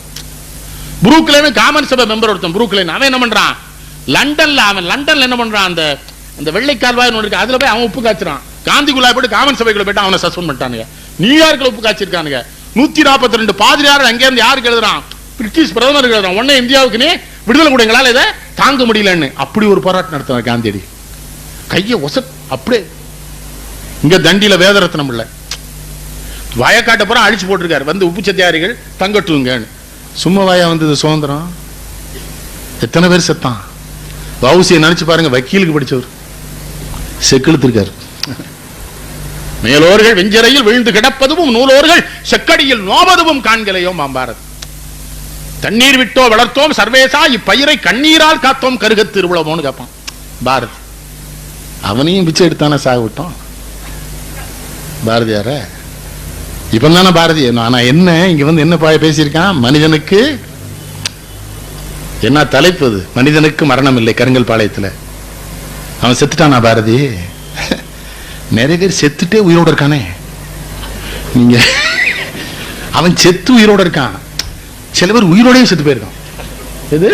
புரூக்லின் காமன் சபை மெம்பர் ஒருத்தன், புரூக்லின், அவன் என்ன பண்றான்? லண்டன்ல என்ன பண்றான்? அந்த வெள்ளை கால்வாய் ஒன்று இருக்கு, அதுல போய் அவன் உப்பு காய்ச்சிறான். காந்திக்குள்ளா போயிட்டு காமன் சபைக்குள்ள போயிட்டு அவனை சஸ்பெண்ட் பண்ணிட்டானுங்க. நியூயார்க்ல உப்பு காய்ச்சிருக்கானுங்க. 142 பாதிரியார் அங்கே இருந்து யாருக்கு எழுதுறான்? பிரிட்டிஷ் பிரதமருக்கு எழுதுறான். உடனே இந்தியாவுக்கு நீ விடுதலை கொடுங்களால இதை தாங்க முடியலன்னு அப்படி ஒரு போராட்டம் நடத்துவார் காந்தியடி. கையை அப்படியே இங்க தண்டியில வேதரத்னம் இல்ல, வயக்காட்ட பூரா அழிச்சு போட்டிருக்காரு. வந்து உப்பு சத்தியாரிகள் தங்கட்டுங்கன்னு. சும்மா வாயா வந்தது சுதந்திரம்? எத்தனை பேர் செத்தான்? வவுசியை நினைச்சு பாருங்க, வக்கீலுக்கு படிச்சவர் செக்கெழுத்திருக்காரு. மேலோர்கள் வெஞ்சரையில் விழுந்து கிடப்பதும் நூலோர்கள் செக்கடியில் நோவதும் காண்களையோ மாம்பாரத். தண்ணீர் விட்டோ வளர்த்தோம் சர்வேசா, இப்பயிரை கண்ணீரால் காத்தோம் கருகத் திருவிழமோன்னு கேட்பான் பாரத். அவனையும் பிச்சை எடுத்தானே சாக விட்டோம் பாரதியார. இப்ப தானே பாரதி ஆனா என்ன இங்க வந்து என்ன பேசியிருக்கான்? மனிதனுக்கு என்ன தலைப்பு? அது மனிதனுக்கு மரணம் இல்லை. கருங்கல் பாளையத்துல அவன் செத்துட்டானா பாரதி? நிறைய பேர் செத்துட்டே உயிரோட இருக்கானே. நீங்க அவன் செத்து உயிரோட இருக்கான், சில பேர் உயிரோடையும் செத்து போயிருக்கான். எது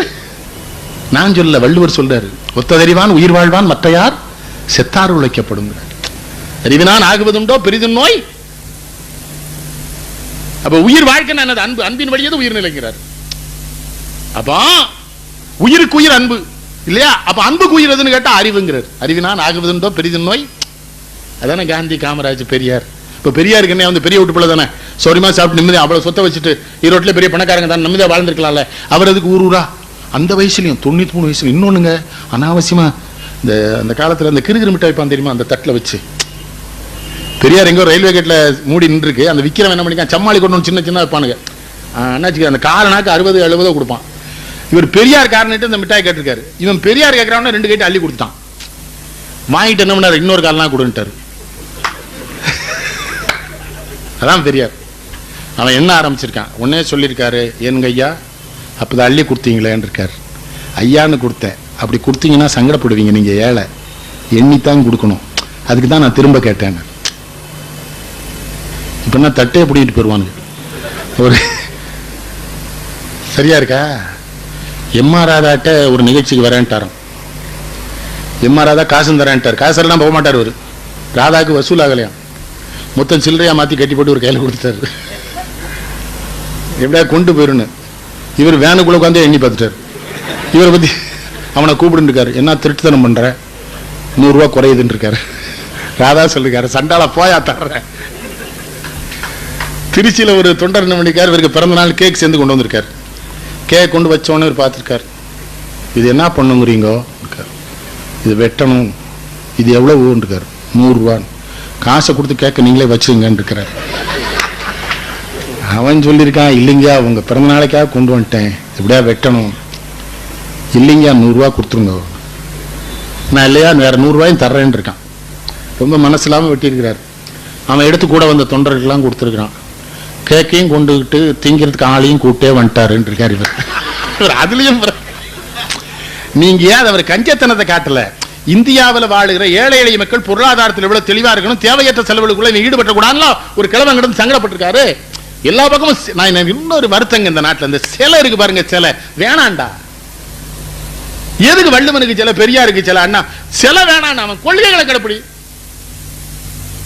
நான் சொல்ல, வள்ளுவர் சொல்றாரு, ஒத்ததறிவான் உயிர் வாழ்வான் மற்ற யார் செத்தாறு உழைக்கப்படும். அறிவினான் ஆகுவதுண்டோ பெரிதும் நோய். அப்ப உயிர் வாழ்க்கை அன்பு, அன்பின் வழியது உயிர் நிலைக்கிறார். அப்ப உயிருக்கு உயிர் அன்பு இல்லையா? அப்ப அன்புக்கு உயிர் எதுன்னு கேட்டா அறிவுங்கிறார். அறிவினான் ஆகுவதுண்டோ பெரிதும் நோய். அதானே காந்தி, காமராஜ், பெரியார். இப்ப பெரியாருக்கு என்ன வந்து பெரிய வீட்டு பிள்ளை தானே, சௌரியமா சாப்பிட்டு நிம்மதியா அவ்வளவு சொத்தை வச்சுட்டு ஈரோட்டில் பெரிய பணக்காரங்க தான் நிம்மதியா வாழ்ந்துருக்கலாம்ல. அவர் அதுக்கு ஊரூரா அந்த வயசுலயும் 93 வயசுல இன்னொன்னுங்க அனாவசியமா இந்த அந்த காலத்துல அந்த கிருகிரு மிட்டாய் வைப்பான் தெரியுமா, அந்த தட்டில் வச்சு. பெரியார் எங்கோ ரயில்வே கேட்ல மூடி நின்று இருக்கு, அந்த விக்கிரம் என்ன பண்ணிக்கான், சம்மாளி கொண்டு சின்ன சின்ன வைப்பானுங்க. என்னாச்சு, அந்த காரனாக்கு 60-70 கொடுப்பான். இவர் பெரியார் காரனிட்டு அந்த மிட்டாய் கேட்டிருக்காரு. இவன் பெரியார் கேட்கறான்னு 2 கைட்டு அள்ளி கொடுத்தான். வாங்கிட்டு என்ன பண்ணாரு, இன்னொரு காலனா கொடுன்ட்டாரு. அதான் பெரியார். அவன் என்ன ஆரம்பிச்சிருக்கான், உடனே சொல்லியிருக்காரு, என் ஐயா அப்பதான் அள்ளி கொடுத்தீங்களேன்னு இருக்காரு. ஐயான்னு கொடுத்தேன், அப்படி கொடுத்தீங்கன்னா சங்கடப்படுவீங்க, நீங்க ஏழை, எண்ணித்தான் கொடுக்கணும், அதுக்கு தான் நான் திரும்ப கேட்டேன். இப்ப என்ன தட்டே பிடிக்கிட்டு போயிருவானுங்க. ஒரு சரியா இருக்கா? எம்ஆர் ராதாட்ட ஒரு நிகழ்ச்சிக்கு வரேன்ட்டாராம். எம்ஆர் ராதா காசும் தரேன்ட்டார். காசெல்லாம் போக மாட்டார் அவர். ராதாக்கு வசூல் ஆகலையாம், மொத்தம் சில்லறையா மாத்தி கட்டி போட்டு ஒரு கையில கொடுத்துட்டாரு. எப்படியா கொண்டு போயிருன்னு இவர் வேனுக்குள்ள உட்காந்து எண்ணி பார்த்துட்டாரு. இவரை பத்தி அவனை கூப்பிட்டு இருக்காரு, என்ன திருட்டுத்தனம் பண்ற, 100 ரூபா குறையுதுன்னு இருக்காரு. ராதா சொல்லிருக்காரு, சண்டால போயா தர்ற. திருச்சியில ஒரு தொண்டர் என்ன பண்ணிருக்காரு, இவருக்கு பிறந்த நாள் கேக் சேர்ந்து கொண்டு வந்திருக்காரு. கேக் கொண்டு வச்சோன்னு இவர் பார்த்துருக்காரு. இது என்ன பண்ணுங்கிறீங்கோ, இது வெட்டணும், இது எவ்வளவுன்னு இருக்காரு. 100 ரூபா. காசை கொடுத்து கேட்க நீங்களே வச்சுங்கன்னு இருக்கிறார். அவன் சொல்லியிருக்கான், இல்லைங்க உங்க பிறந்த நாளைக்காக கொண்டு வந்துட்டேன், எப்படியா வெட்டணும். இல்லைங்க 100 ரூபா கொடுத்துருங்க. நான் இல்லையா வேற 100 ரூபாயும் தர்றேன்னு இருக்கான். ரொம்ப மனசு இல்லாமல் வெட்டியிருக்கிறார். அவன் எடுத்து கூட வந்த தொண்டர்களுக்கெல்லாம் கொடுத்துருக்கான். கேக்கையும் கொண்டுகிட்டு திங்கிறதுக்கு ஆளையும் கூட்டே வந்துட்டாருன்னு இருக்காரு இவர். அதுலயும் நீங்க ஏன் அவர் கஞ்சத்தனத்தை காட்டல? இந்தியாவில் வாழுகிற ஏழை எளிய மக்கள் பொருளாதாரத்தில் எவ்வளவு தெளிவா இருக்கணும், தேவையற்ற செலவுகளுக்குள்ள ஈடுபட்ட கூடாதுல ஒரு கிழவன் சங்கடப்பட்டிருக்காரு. எல்லா பக்கமும் நான் இன்னொரு வருத்தங்க, இந்த நாட்டில் இந்த சிலை இருக்கு பாருங்க, சிலை வேணாண்டா. எதுக்கு வள்ளுவனுக்கு சிலை, பெரியாருக்கு சிலை, அண்ணா சிலை வேணாம், அவன் கொள்கைகளை கடைப்பிடி.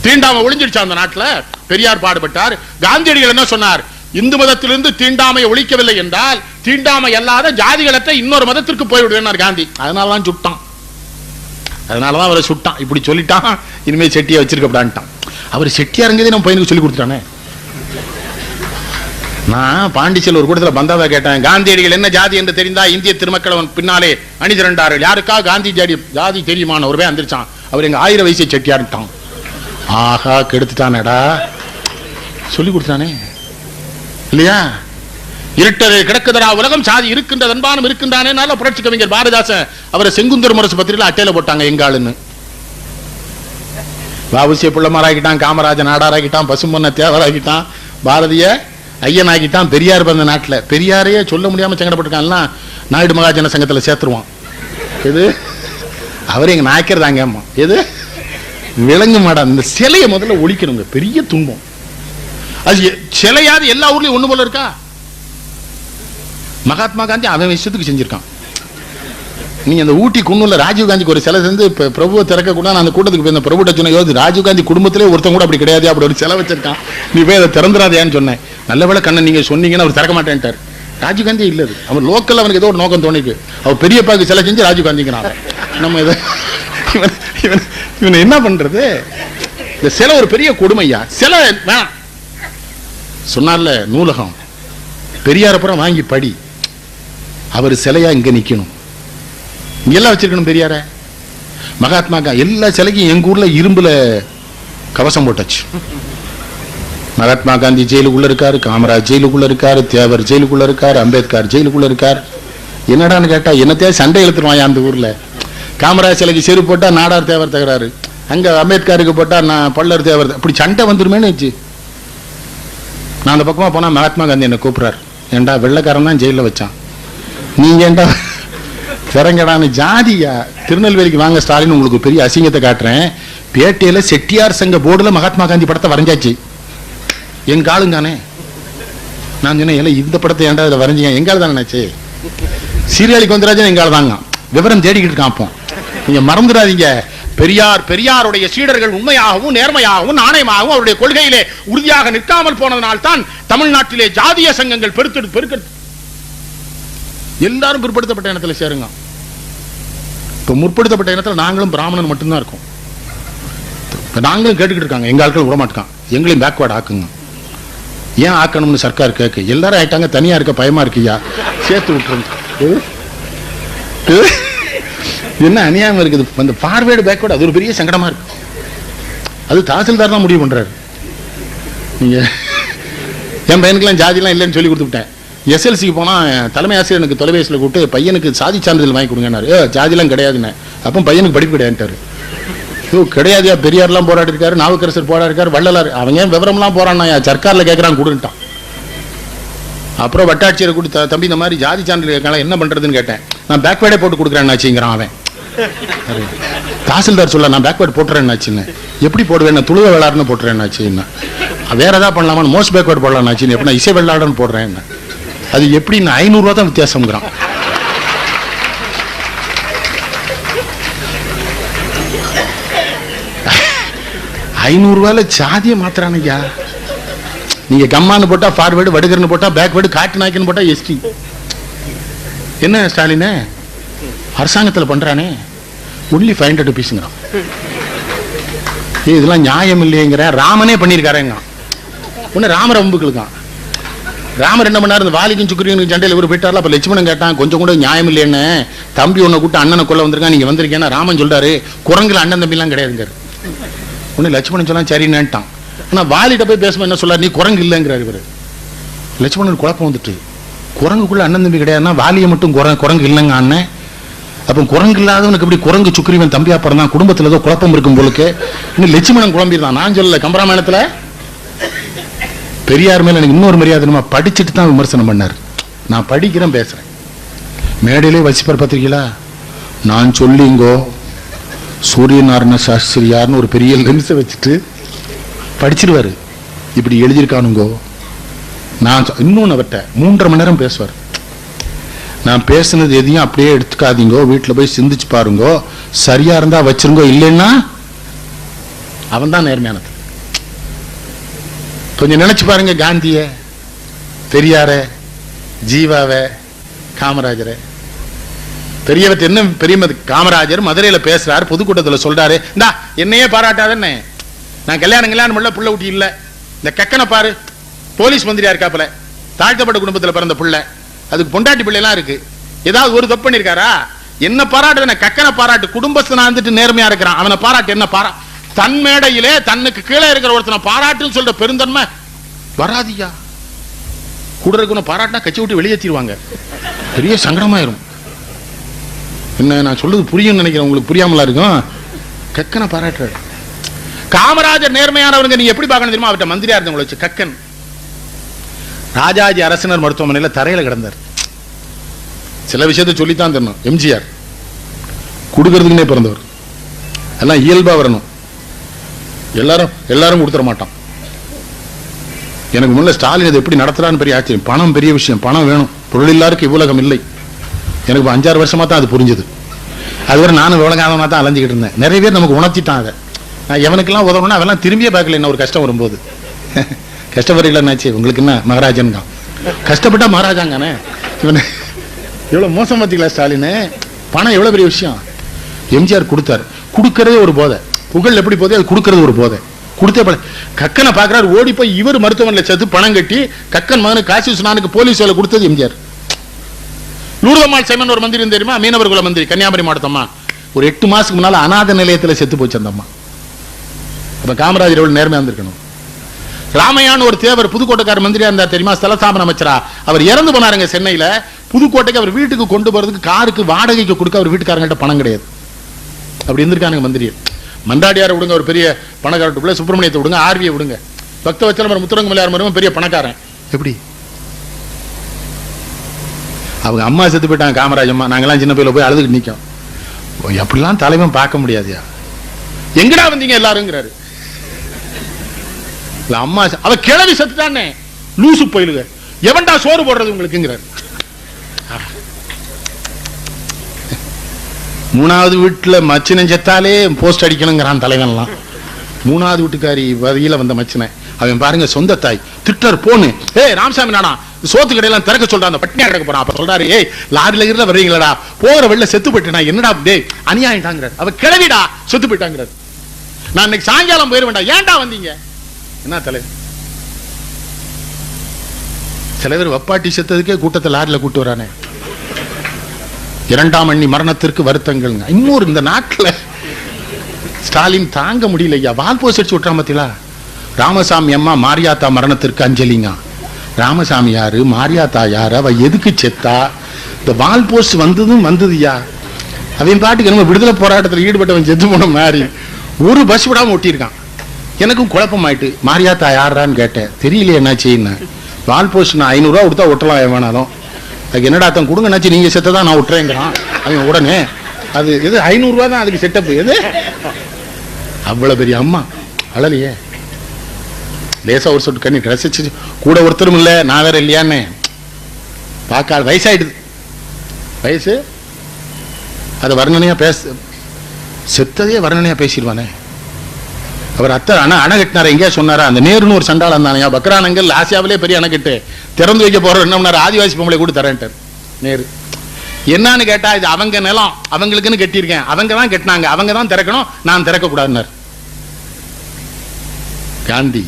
தீண்டாமை ஒழிஞ்சிருச்சா அந்த நாட்டில்? பெரியார் பாடுபட்டார். காந்தியடிகள் என்ன சொன்னார், இந்து மதத்திலிருந்து தீண்டாமையை ஒழிக்கவில்லை என்றால் தீண்டாமை அல்லாத ஜாதிகளத்தை இன்னொரு மதத்திற்கு போய்விடுவேன் காந்தி. அதனாலதான் சுட்டான், அதனாலதான் அவரை சுட்டான். இப்படி சொல்லிட்டான், இனிமே செட்டியை வச்சிருக்கப்படான்ட்டான். அவர் செட்டியா இருந்ததே நம்ம பையனுக்கு சொல்லி கொடுத்துட்டானே. நான் பாண்டிச்சேரியில் ஒரு கூட்டத்தில் பந்தாவா கேட்டேன், காந்தியடிகள் என்ன ஜாதி என்று தெரிந்தா இந்திய திருமக்கள் பின்னாலே அணிதிரண்டார்கள், யாருக்கா காந்தி ஜாதி தெரியுமான ஒரு பேர் வந்துருச்சான். அவர் எங்க 1000 வயசை செட்டியாருட்டான். ஆஹா கெடுத்துட்டானடா, சொல்லி கொடுத்தானே இல்லையா? இருட்டது கிடக்குதரா உலகம், சாதி இருக்கின்ற அன்பானும் இருக்கின்றானே. புரட்சி கவிஞர் பாரதிதாசன் அவரை செங்குந்தர் முரசு பத்திரிகையில் அட்டையில போட்டாங்க எங்காளுன்னு. வாவுசிய புள்ளமாராக்கிட்டான், காமராஜன் நாடாராக்கிட்டான், பசும்பொன்ன தேவராக்கிட்டான், பாரதிய ஐயன் ஆகிட்டான். பெரியார் பிறந்த நாட்டில் பெரியாரையே சொல்ல முடியாம சங்கடப்பட்டிருக்கான்ல, நாயுடு மகாஜன சங்கத்தில் சேர்த்துருவான். எது அவர் எங்க நாய்க்கிறதாங்க எது விளங்க மாட்டான். இந்த சிலையை முதல்ல ஒழிக்கணுங்க, பெரிய துன்பம். அது சிலையாவது எல்லா ஊர்லயும் ஒண்ணு போல இருக்கா? மகாத்மா காந்தி அவன் விஷயத்துக்கு செஞ்சிருக்கான். நீங்க அந்த ஊட்டி குன்னூர்ல ராஜீவ் காந்திக்கு ஒரு சிலை செஞ்சு பிரபுவை திறக்க கூட, நான் அந்த கூட்டத்துக்கு போய் பிரபுட்ட சொன்ன, ராஜீவ் காந்தி குடும்பத்திலே ஒருத்தன் கூட அப்படி கிடையாது, அப்படி ஒரு சிலை வச்சிருக்கான், நீ போய் அதை திறந்துடாதேன்னு சொன்னேன். நல்ல வேளை கண்ணன் நீங்க சொன்னீங்கன்னா அவர் திறக்க மாட்டேன்ட்டார். ராஜீவ் காந்தி இல்லது, அவன் லோக்கல், அவனுக்கு ஏதோ ஒரு நோக்கம் தோணிக்கு. அவர் பெரியப்பாக்கு சிலை செஞ்சு ராஜீவ் காந்திங்கிறான். நம்ம இதை இவன் என்ன பண்றது? இந்த சிலை ஒரு பெரிய கொடுமையா. சிலை வேணாம் சொன்னார்ல, நூலகம் பெரியார் அப்புறம் வாங்கி படி. அவர் சிலையா இங்க நிக்கணும், இங்கெல்லாம் வச்சிருக்கணும் பெரியார. மகாத்மா எல்லா சிலைக்கும் எங்க ஊர்ல இரும்புல கவசம் போட்டாச்சு. மகாத்மா காந்தி ஜெயிலுக்குள்ள இருக்காரு, காமராஜ் ஜெயிலுக்குள்ள இருக்காரு, தேவர் ஜெயிலுக்குள்ள இருக்காரு, அம்பேத்கர் ஜெயிலுக்குள்ள இருக்காரு. என்னடான்னு கேட்டா என்னத்தையா சண்டை இழுத்துருவான் அந்த ஊர்ல. காமராஜ் சிலைக்கு செருப்பு போட்டா நாடார் தேவர் தகராறு, அங்க அம்பேத்கருக்கு போட்டா நான் பல்லர் தேவர், அப்படி சண்டை வந்துருமேன்னு வச்சு. நான் அந்த பக்கமா போனா மகாத்மா காந்தி என்ன கூப்பிடுறாரு, ஏண்டா வெள்ளைக்காரன் தான் ஜெயில வச்சான், நீங்க ஏண்டா திறங்கடான்னு. ஜாதியா திருநெல்வேலிக்கு வாங்க ஸ்டாலின், உங்களுக்கு பெரிய அசிங்கத்தை காட்டுறேன். பேட்டையில செட்டியார் சங்க போர்டுல மகாத்மா காந்தி படத்தை வரைஞ்சாச்சு, எங்க ஆளுங்கானே. நான் சொன்னேன், இந்த படத்தை ஏண்டா இதில் வரைஞ்சிங்க, எங்கால தானே சீர்காழி கோந்தராஜன் எங்கால தாங்க, விவரம் தேடிக்கிட்டு காப்போம். நீங்க மறந்துடாதீங்க, பெரியாருடைய சீடர்கள் உண்மையாகவும் நேர்மையாகவும் நாணயமாகவும் அவருடைய கொள்கையிலே உறுதியாக நிற்காமல் போனதனால் தான் தமிழ்நாட்டிலே ஜாதிய சங்கங்கள் பெருக்கெடுத்து எல்லாரும் பிற்படுத்தப்பட்ட இனத்தில் சேருங்க. இப்ப முற்படுத்தப்பட்ட இனத்தில் நாங்களும் பிராமணன் மட்டும்தான் இருக்கோம். நாங்களும் கேட்டுக்கிட்டு இருக்காங்க, எங்க ஆட்கள் விட மாட்டான், எங்களையும் பேக்வேர்ட் ஆக்குங்க. ஏன் ஆக்கணும்னு சர்க்கார் கேட்க, எல்லாரும் ஆயிட்டாங்க, தனியா இருக்க பயமா இருக்குயா, சேர்த்து விட்டுருங்க. என்ன அநியாயம் இருக்குது. அந்த ஃபார்வேர்டு பேக்வேர்டு அது ஒரு பெரிய சங்கடமா இருக்கு. அது தாசில்தார் தான் முடிவு பண்றாரு. நீங்க என் பையனுக்குலாம் ஜாதிலாம் இல்லைன்னு சொல்லி கொடுத்துட்டேன். எஸ்எல்சிக்கு போனா தலைமை ஆசிரியர் எனக்கு தொலைபேசியில் கூப்பிட்டு பையனுக்கு சாதி சான்றிதழ் வாங்கி கொடுங்கன்னாரு. ஜாதிலாம் கிடையாதுன்னு. அப்போ பையனுக்கு படிப்பு கிடையாதுட்டாரு. கிடையாதுயா, பெரியார்லாம் போராடி இருக்காரு, நாவுக்கரசர் போராடி இருக்காரு, வள்ளலார், அவங்க விவரம்லாம் போறான்னா சர்க்கார்ல கேட்கறான் கொடுன்ட்டான். அப்புறம் வட்டாட்சியரை கூட்டி, தம்பி இந்த மாதிரி ஜாதி சான்றிதழ் கேட்கலாம், என்ன பண்றதுன்னு கேட்டேன். நான் பேக்வேர்டே போட்டு கொடுக்குறேன்னாச்சுங்கிறான் அவன். தாசில்தார் சொல்ல, நான் பேக்வேர்டு போட்டுறேன்னாச்சுன்னு. எப்படி போடுவேன், துளுவ விளாடுன்னு போட்டுறேன்னாச்சுன்னா. வேற ஏதாவது பண்ணலாமா, மோஸ்ட் பேக்வேர்டு போடலாம்னாச்சுன்னு. எப்படி இசை வெள்ளாடுன்னு போடுறேன். அது எப்படி 500 ரூபா தான் வித்தியாசம்ங்கிறான். $500 சாதியை மாத்திரானையா. நீங்க கம்மான்னு போட்டா ஃபார்வேர்டு, வடுகர்னு போட்டா பேக்வேர்டு, காட்டு நாய்க்குன்னு போட்டா எஸ்டி. என்ன ஸ்டாலின் அரசாங்கத்தில் பண்றானே, ஒன்லி 500 rupeesங்கிறான். இதெல்லாம் நியாயம் இல்லையேங்கிற. ராமனே பண்ணியிருக்காருங்க. ஒன்னு ராமர் அம்புக்களுக்கான். ராமர் என்ன பண்ணாரு, இந்த வாலிக்கும் சுக்கிரனுக்கும் சண்டையில் இவர் போயிட்டார்ல. அப்ப லட்சுமணன் கேட்டான், கொஞ்சம் கூட நியாயம் இல்லைன்னு, தம்பி ஒன்ன கூட்டு அண்ணனை கொல்ல வந்திருக்கான், நீங்க வந்திருக்கேன்னா. ராமன் சொல்றாரு, குரங்குல அண்ணன் தம்பி எல்லாம் கிடையாதுங்க. ஒன்னு லட்சுமணன் சொன்னா சரின்னுட்டான். ஆனா வாலிட்ட போய் பேசும்போது என்ன சொல்றாரு, நீ குரங்கு இல்லைங்கிறாரு இவரு. லட்சுமணன் குழப்பம் வந்துட்டு, குரங்குக்குள்ள அண்ணன் தம்பி கிடையாதுன்னா வாலியை மட்டும் குரங்கு இல்லைங்க அண்ணன். அப்போ குரங்கு இல்லாதவனுக்கு எப்படி குரங்கு சுக்கிரவன் தம்பியா பிறந்தான், குடும்பத்தில் ஏதோ குழப்பம் இருக்கும் போலுக்கு. இன்னும் லட்சுமணன் குழம்பிருந்தான். நான் சொல்லல, கம்பராமாயணத்துல பெரியார் மேல எனக்கு இன்னொரு மரியாதை, நம்ம படிச்சுட்டு தான் விமர்சனம் பண்ணார். நான் படிக்கிறேன் பேசுறேன். மேடையிலே வசிப்பார் பத்திரிகையில, நான் சொல்லிங்கோ சூரியநாராயண சாஸ்திரியார்னு ஒரு பெரிய லென்ஸை வச்சுட்டு படிச்சிருவாரு. இப்படி எழுதியிருக்கானுங்கோ. நான் இன்னொன்னு அவர்கிட்ட 3.5 மணி நேரம் பேசுவார். நான் பேசுனது எதையும் அப்படியே எடுத்துக்காதீங்கோ, வீட்டில் போய் சிந்திச்சு பாருங்கோ, சரியா இருந்தா வச்சிருங்கோ, இல்லைன்னா அவன் தான் நேர்மையானது. கொஞ்சம் நினைச்சு பாருங்க, காந்திய, பெரியார, ஜீவாவ, காமராஜரை. பெரியவற்ற என்ன பெரிய காமராஜர் மதுரையில பேசுறாரு, பொதுக்கூட்டத்தில் சொல்றாரு, இந்தா என்னையே பாராட்டாதன்னு, நான் கல்யாணம் உள்ள புள்ள ஊட்டி இல்ல, இந்த கக்கனை பாரு, போலீஸ் மந்திரியா இருக்காப்புல, தாழ்த்தப்பட்ட குடும்பத்தில் பிறந்த புள்ள, அதுக்கு பொண்டாட்டி பிள்ளை எல்லாம் இருக்கு, ஏதாவது ஒரு தப்பு பண்ணிருக்காரா? என்ன பாராட்டு, கக்கனை பாராட்டு. குடும்பஸ்தனா இருந்துட்டு நேர்மையா இருக்கிறான், அவனை பாராட்டு. என்ன பாரா, தன் மேடையிலே தன்னுக்கு கீழே இருக்கிற ஒருத்தனை பாராட்டுன்னு சொல்ற பெருந்தன்மை வராதியா. கூட இருக்கணும் பாராட்டினா கட்சி விட்டு வெளியேற்றிடுவாங்க, பெரிய சங்கடமாயிரும். என்ன நான் சொல்றது புரியும் நினைக்கிறேன், உங்களுக்கு புரியாமலா இருக்கும். கக்கனை பாராட்டுறாரு. காமராஜர் நேர்மையானவருங்க, நீங்க எப்படி பார்க்கணும் தெரியுமா? அவர்கிட்ட மந்திரியா இருந்தவங்களை வச்சு கக்கன் ராஜாஜி அரசினர் மருத்துவமனையில் தரையில கிடந்தார். சில விஷயத்தை சொல்லித்தான் தரணும். எம்ஜிஆர் கொடுக்கறதுக்குன்னே பிறந்தவர், எல்லாம் இயல்பா வரணும். எல்லாரும் கொடுத்துட மாட்டான். எனக்கு முன்ன ஸ்டாலின் இதை எப்படி நடத்துறான்னு பெரிய ஆச்சரியம். பணம் பெரிய விஷயம், பணம் வேணும், தொழிலாளருக்கு இவ்வுலகம் இல்லை. எனக்கு 5-6 வருஷமா தான் அது புரிஞ்சது. அதுவரை நானும் விவகாரமா தான் அலைஞ்சிக்கிட்டு இருந்தேன். நிறைய பேர் நமக்கு உணர்த்திட்டான் அதை. நான் எவனுக்கெல்லாம் உதவணும்னா அவெல்லாம் திரும்பியே பார்க்கல. என்ன ஒரு கஷ்டம் வரும்போது, கஷ்டப்படுறீங்களாச்சு உங்களுக்கு என்ன மகாராஜன் தான், கஷ்டப்பட்டா மகாராஜாங்கானே. இவன் எவ்வளவு மோசம் பார்த்தீங்களா ஸ்டாலின். பணம் எவ்வளவு பெரிய விஷயம். எம்ஜிஆர் கொடுத்தாரு, கொடுக்கறதே ஒரு போதை. புகழ் எப்படி போதே, அது கொடுக்கறது ஒரு போதை. கொடுத்தே கக்கனை பாக்குறாரு, ஓடி போய் இவர் மருத்துவமனையில் சேர்த்து பணம் கட்டி கக்கன் மகனுக்கு காசி விஸ்வநாதனுக்கு போலீஸ் வேலை கொடுத்தது எம்ஜிஆர். லூர்தம்மாள் சைமன் ஒரு மந்திரி தெரியுமா, மீனவர் குல மந்திரி, கன்னியாகுமரி மாவட்டம்மா. ஒரு 8 மாசத்துக்கு முன்னால அநாத நிலையத்தில் செத்து போச்சு அந்த அம்மா. அப்ப காமராஜர் எவ்வளவு நேர்மையா இருந்திருக்கணும். ராமையான் ஒரு தேவர் புதுக்கோட்டைக்கார மந்திரியா இருந்தார் தெரியுமா, ஸ்தலஸ்தாபன அமைச்சரா. அவர் இறந்து போனாருங்க சென்னையில. புதுக்கோட்டைக்கு அவர் வீட்டுக்கு கொண்டு போறதுக்கு காருக்கு வாடகைக்கு கொடுக்க அவர் வீட்டுக்காரங்கள்ட்ட பணம் கிடையாது. அப்படி இருந்திருக்காங்க மந்திரி. மண்டாடியாரை விடுங்க, ஒரு பெரிய பணக்காரட்டுக்குள்ள, சுப்பிரமணியத்தை விடுங்க, ஆர்வியை விடுங்க, பக்த வச்சலம் முத்துரங்க மலையார் மருமகன் பெரிய பணக்காரன். எப்படி அவங்க அம்மா செத்து போயிட்டாங்க காமராஜ் அம்மா. நாங்கெல்லாம் சின்ன பையில போய் அழுதுகிட்டு நிற்கும். அப்படிலாம் தலைவன் பார்க்க முடியாதுயா. எங்கடா வந்தீங்க எல்லாருங்கிறாரு. அம்மா அவ கிளவி செத்துட்டானே, லூசு போயிலுங்க, எவன்டா சோறு போடுறது உங்களுக்குங்கிறாரு. 3வது வீட்டுல மச்சினை செத்தாலே போஸ்ட் அடிக்கணுங்கிறான் தலைவன்லாம். 3வது வீட்டுக்காரி வகையில வந்த மச்சினை அவன் பாருங்க, சொந்த தாய் திட்டர் போன்னு, ஏய் ராமசாமி நானா சோத்து கடையெல்லாம் திறக்க சொல்றான், பட்டினியா கிடக்க போறான். அப்ப சொல்றாரு, ஏய் லாரில இருந்த வர்றீங்களா, போற வெளில செத்து போயிட்டா என்னடா டே அநியாயிட்டாங்கிறார். அவ கிளவிடா செத்து போயிட்டாங்கிறார். நான் இன்னைக்கு சாயங்காலம் போயிருவேண்டா, ஏன்டா வந்தீங்க? என்ன தலைவர் தலைவர் வப்பாட்டி செத்ததுக்கே கூட்டத்தை லாரில கூட்டு வரானே. 2ஆம் அண்ணி மரணத்திற்கு வருத்தங்கள். இன்னொரு இந்த நாட்டில் ஸ்டாலின் தாங்க முடியல ஐயா, வால்போஸ் அடிச்சு விட்டுறான் பார்த்தீங்களா. ராமசாமி அம்மா மாரியாத்தா மரணத்திற்கு அஞ்சலிங்க. ராமசாமி யாரு, மாரியாத்தா யாரு, அவ எதுக்கு செத்தா, இந்த வால்போஸ்ட் வந்ததும் வந்ததுயா. அவன் பாட்டுக்கு நம்ம விடுதலை போராட்டத்தில் ஈடுபட்டவன் செத்து போன மாதிரி ஒரு பஸ் விடாம ஒட்டியிருக்கான். எனக்கும் குழப்பம் ஆயிட்டு, மாரியாத்தா யாரான்னு கேட்டேன், தெரியல என்னாச்சுன்னு. வால்போஸ்ட் நான் 500 ரூபா கொடுத்தா ஒட்டலாம் வேணாலும், அதுக்கு என்னடா தான் கொடுங்க என்னாச்சு, நீங்க செத்ததான் நான் விட்டுறேங்கிறான் அவன் உடனே. அது எது 500 ரூபா தான் அதுக்கு செட்டப். எது அவ்வளவு பெரிய அம்மா அழலையே, லேசா ஒரு சொட்டு கண்ணி ரசிச்சு கூட ஒருத்தரும் இல்லை, நான் வேற இல்லையான்னு பார்க்க வயசாயிடுது. வயசு அதை வர்ணனையா செத்ததே வர்ணனையா பேசிடுவானே. அவர் அத்தை அணை கட்டினார எங்கேயா சொன்னாரா, அந்த நேருன்னு ஒரு சண்டாளம் தானே, பக்ரானங்கள் ஆசியாவிலே பெரிய அணை கட்டு திறந்து வைக்க போற என்ன, ஆதிவாசி பொம்பளை கூட தரேன்ட்டார் நேரு. என்னன்னு கேட்டா, இது அவங்க நிலம், அவங்களுக்குன்னு கட்டியிருக்கேன், அவங்க தான் கட்டினாங்க, அவங்க தான் திறக்கணும், நான் திறக்க கூடாதுன்னார். காந்தி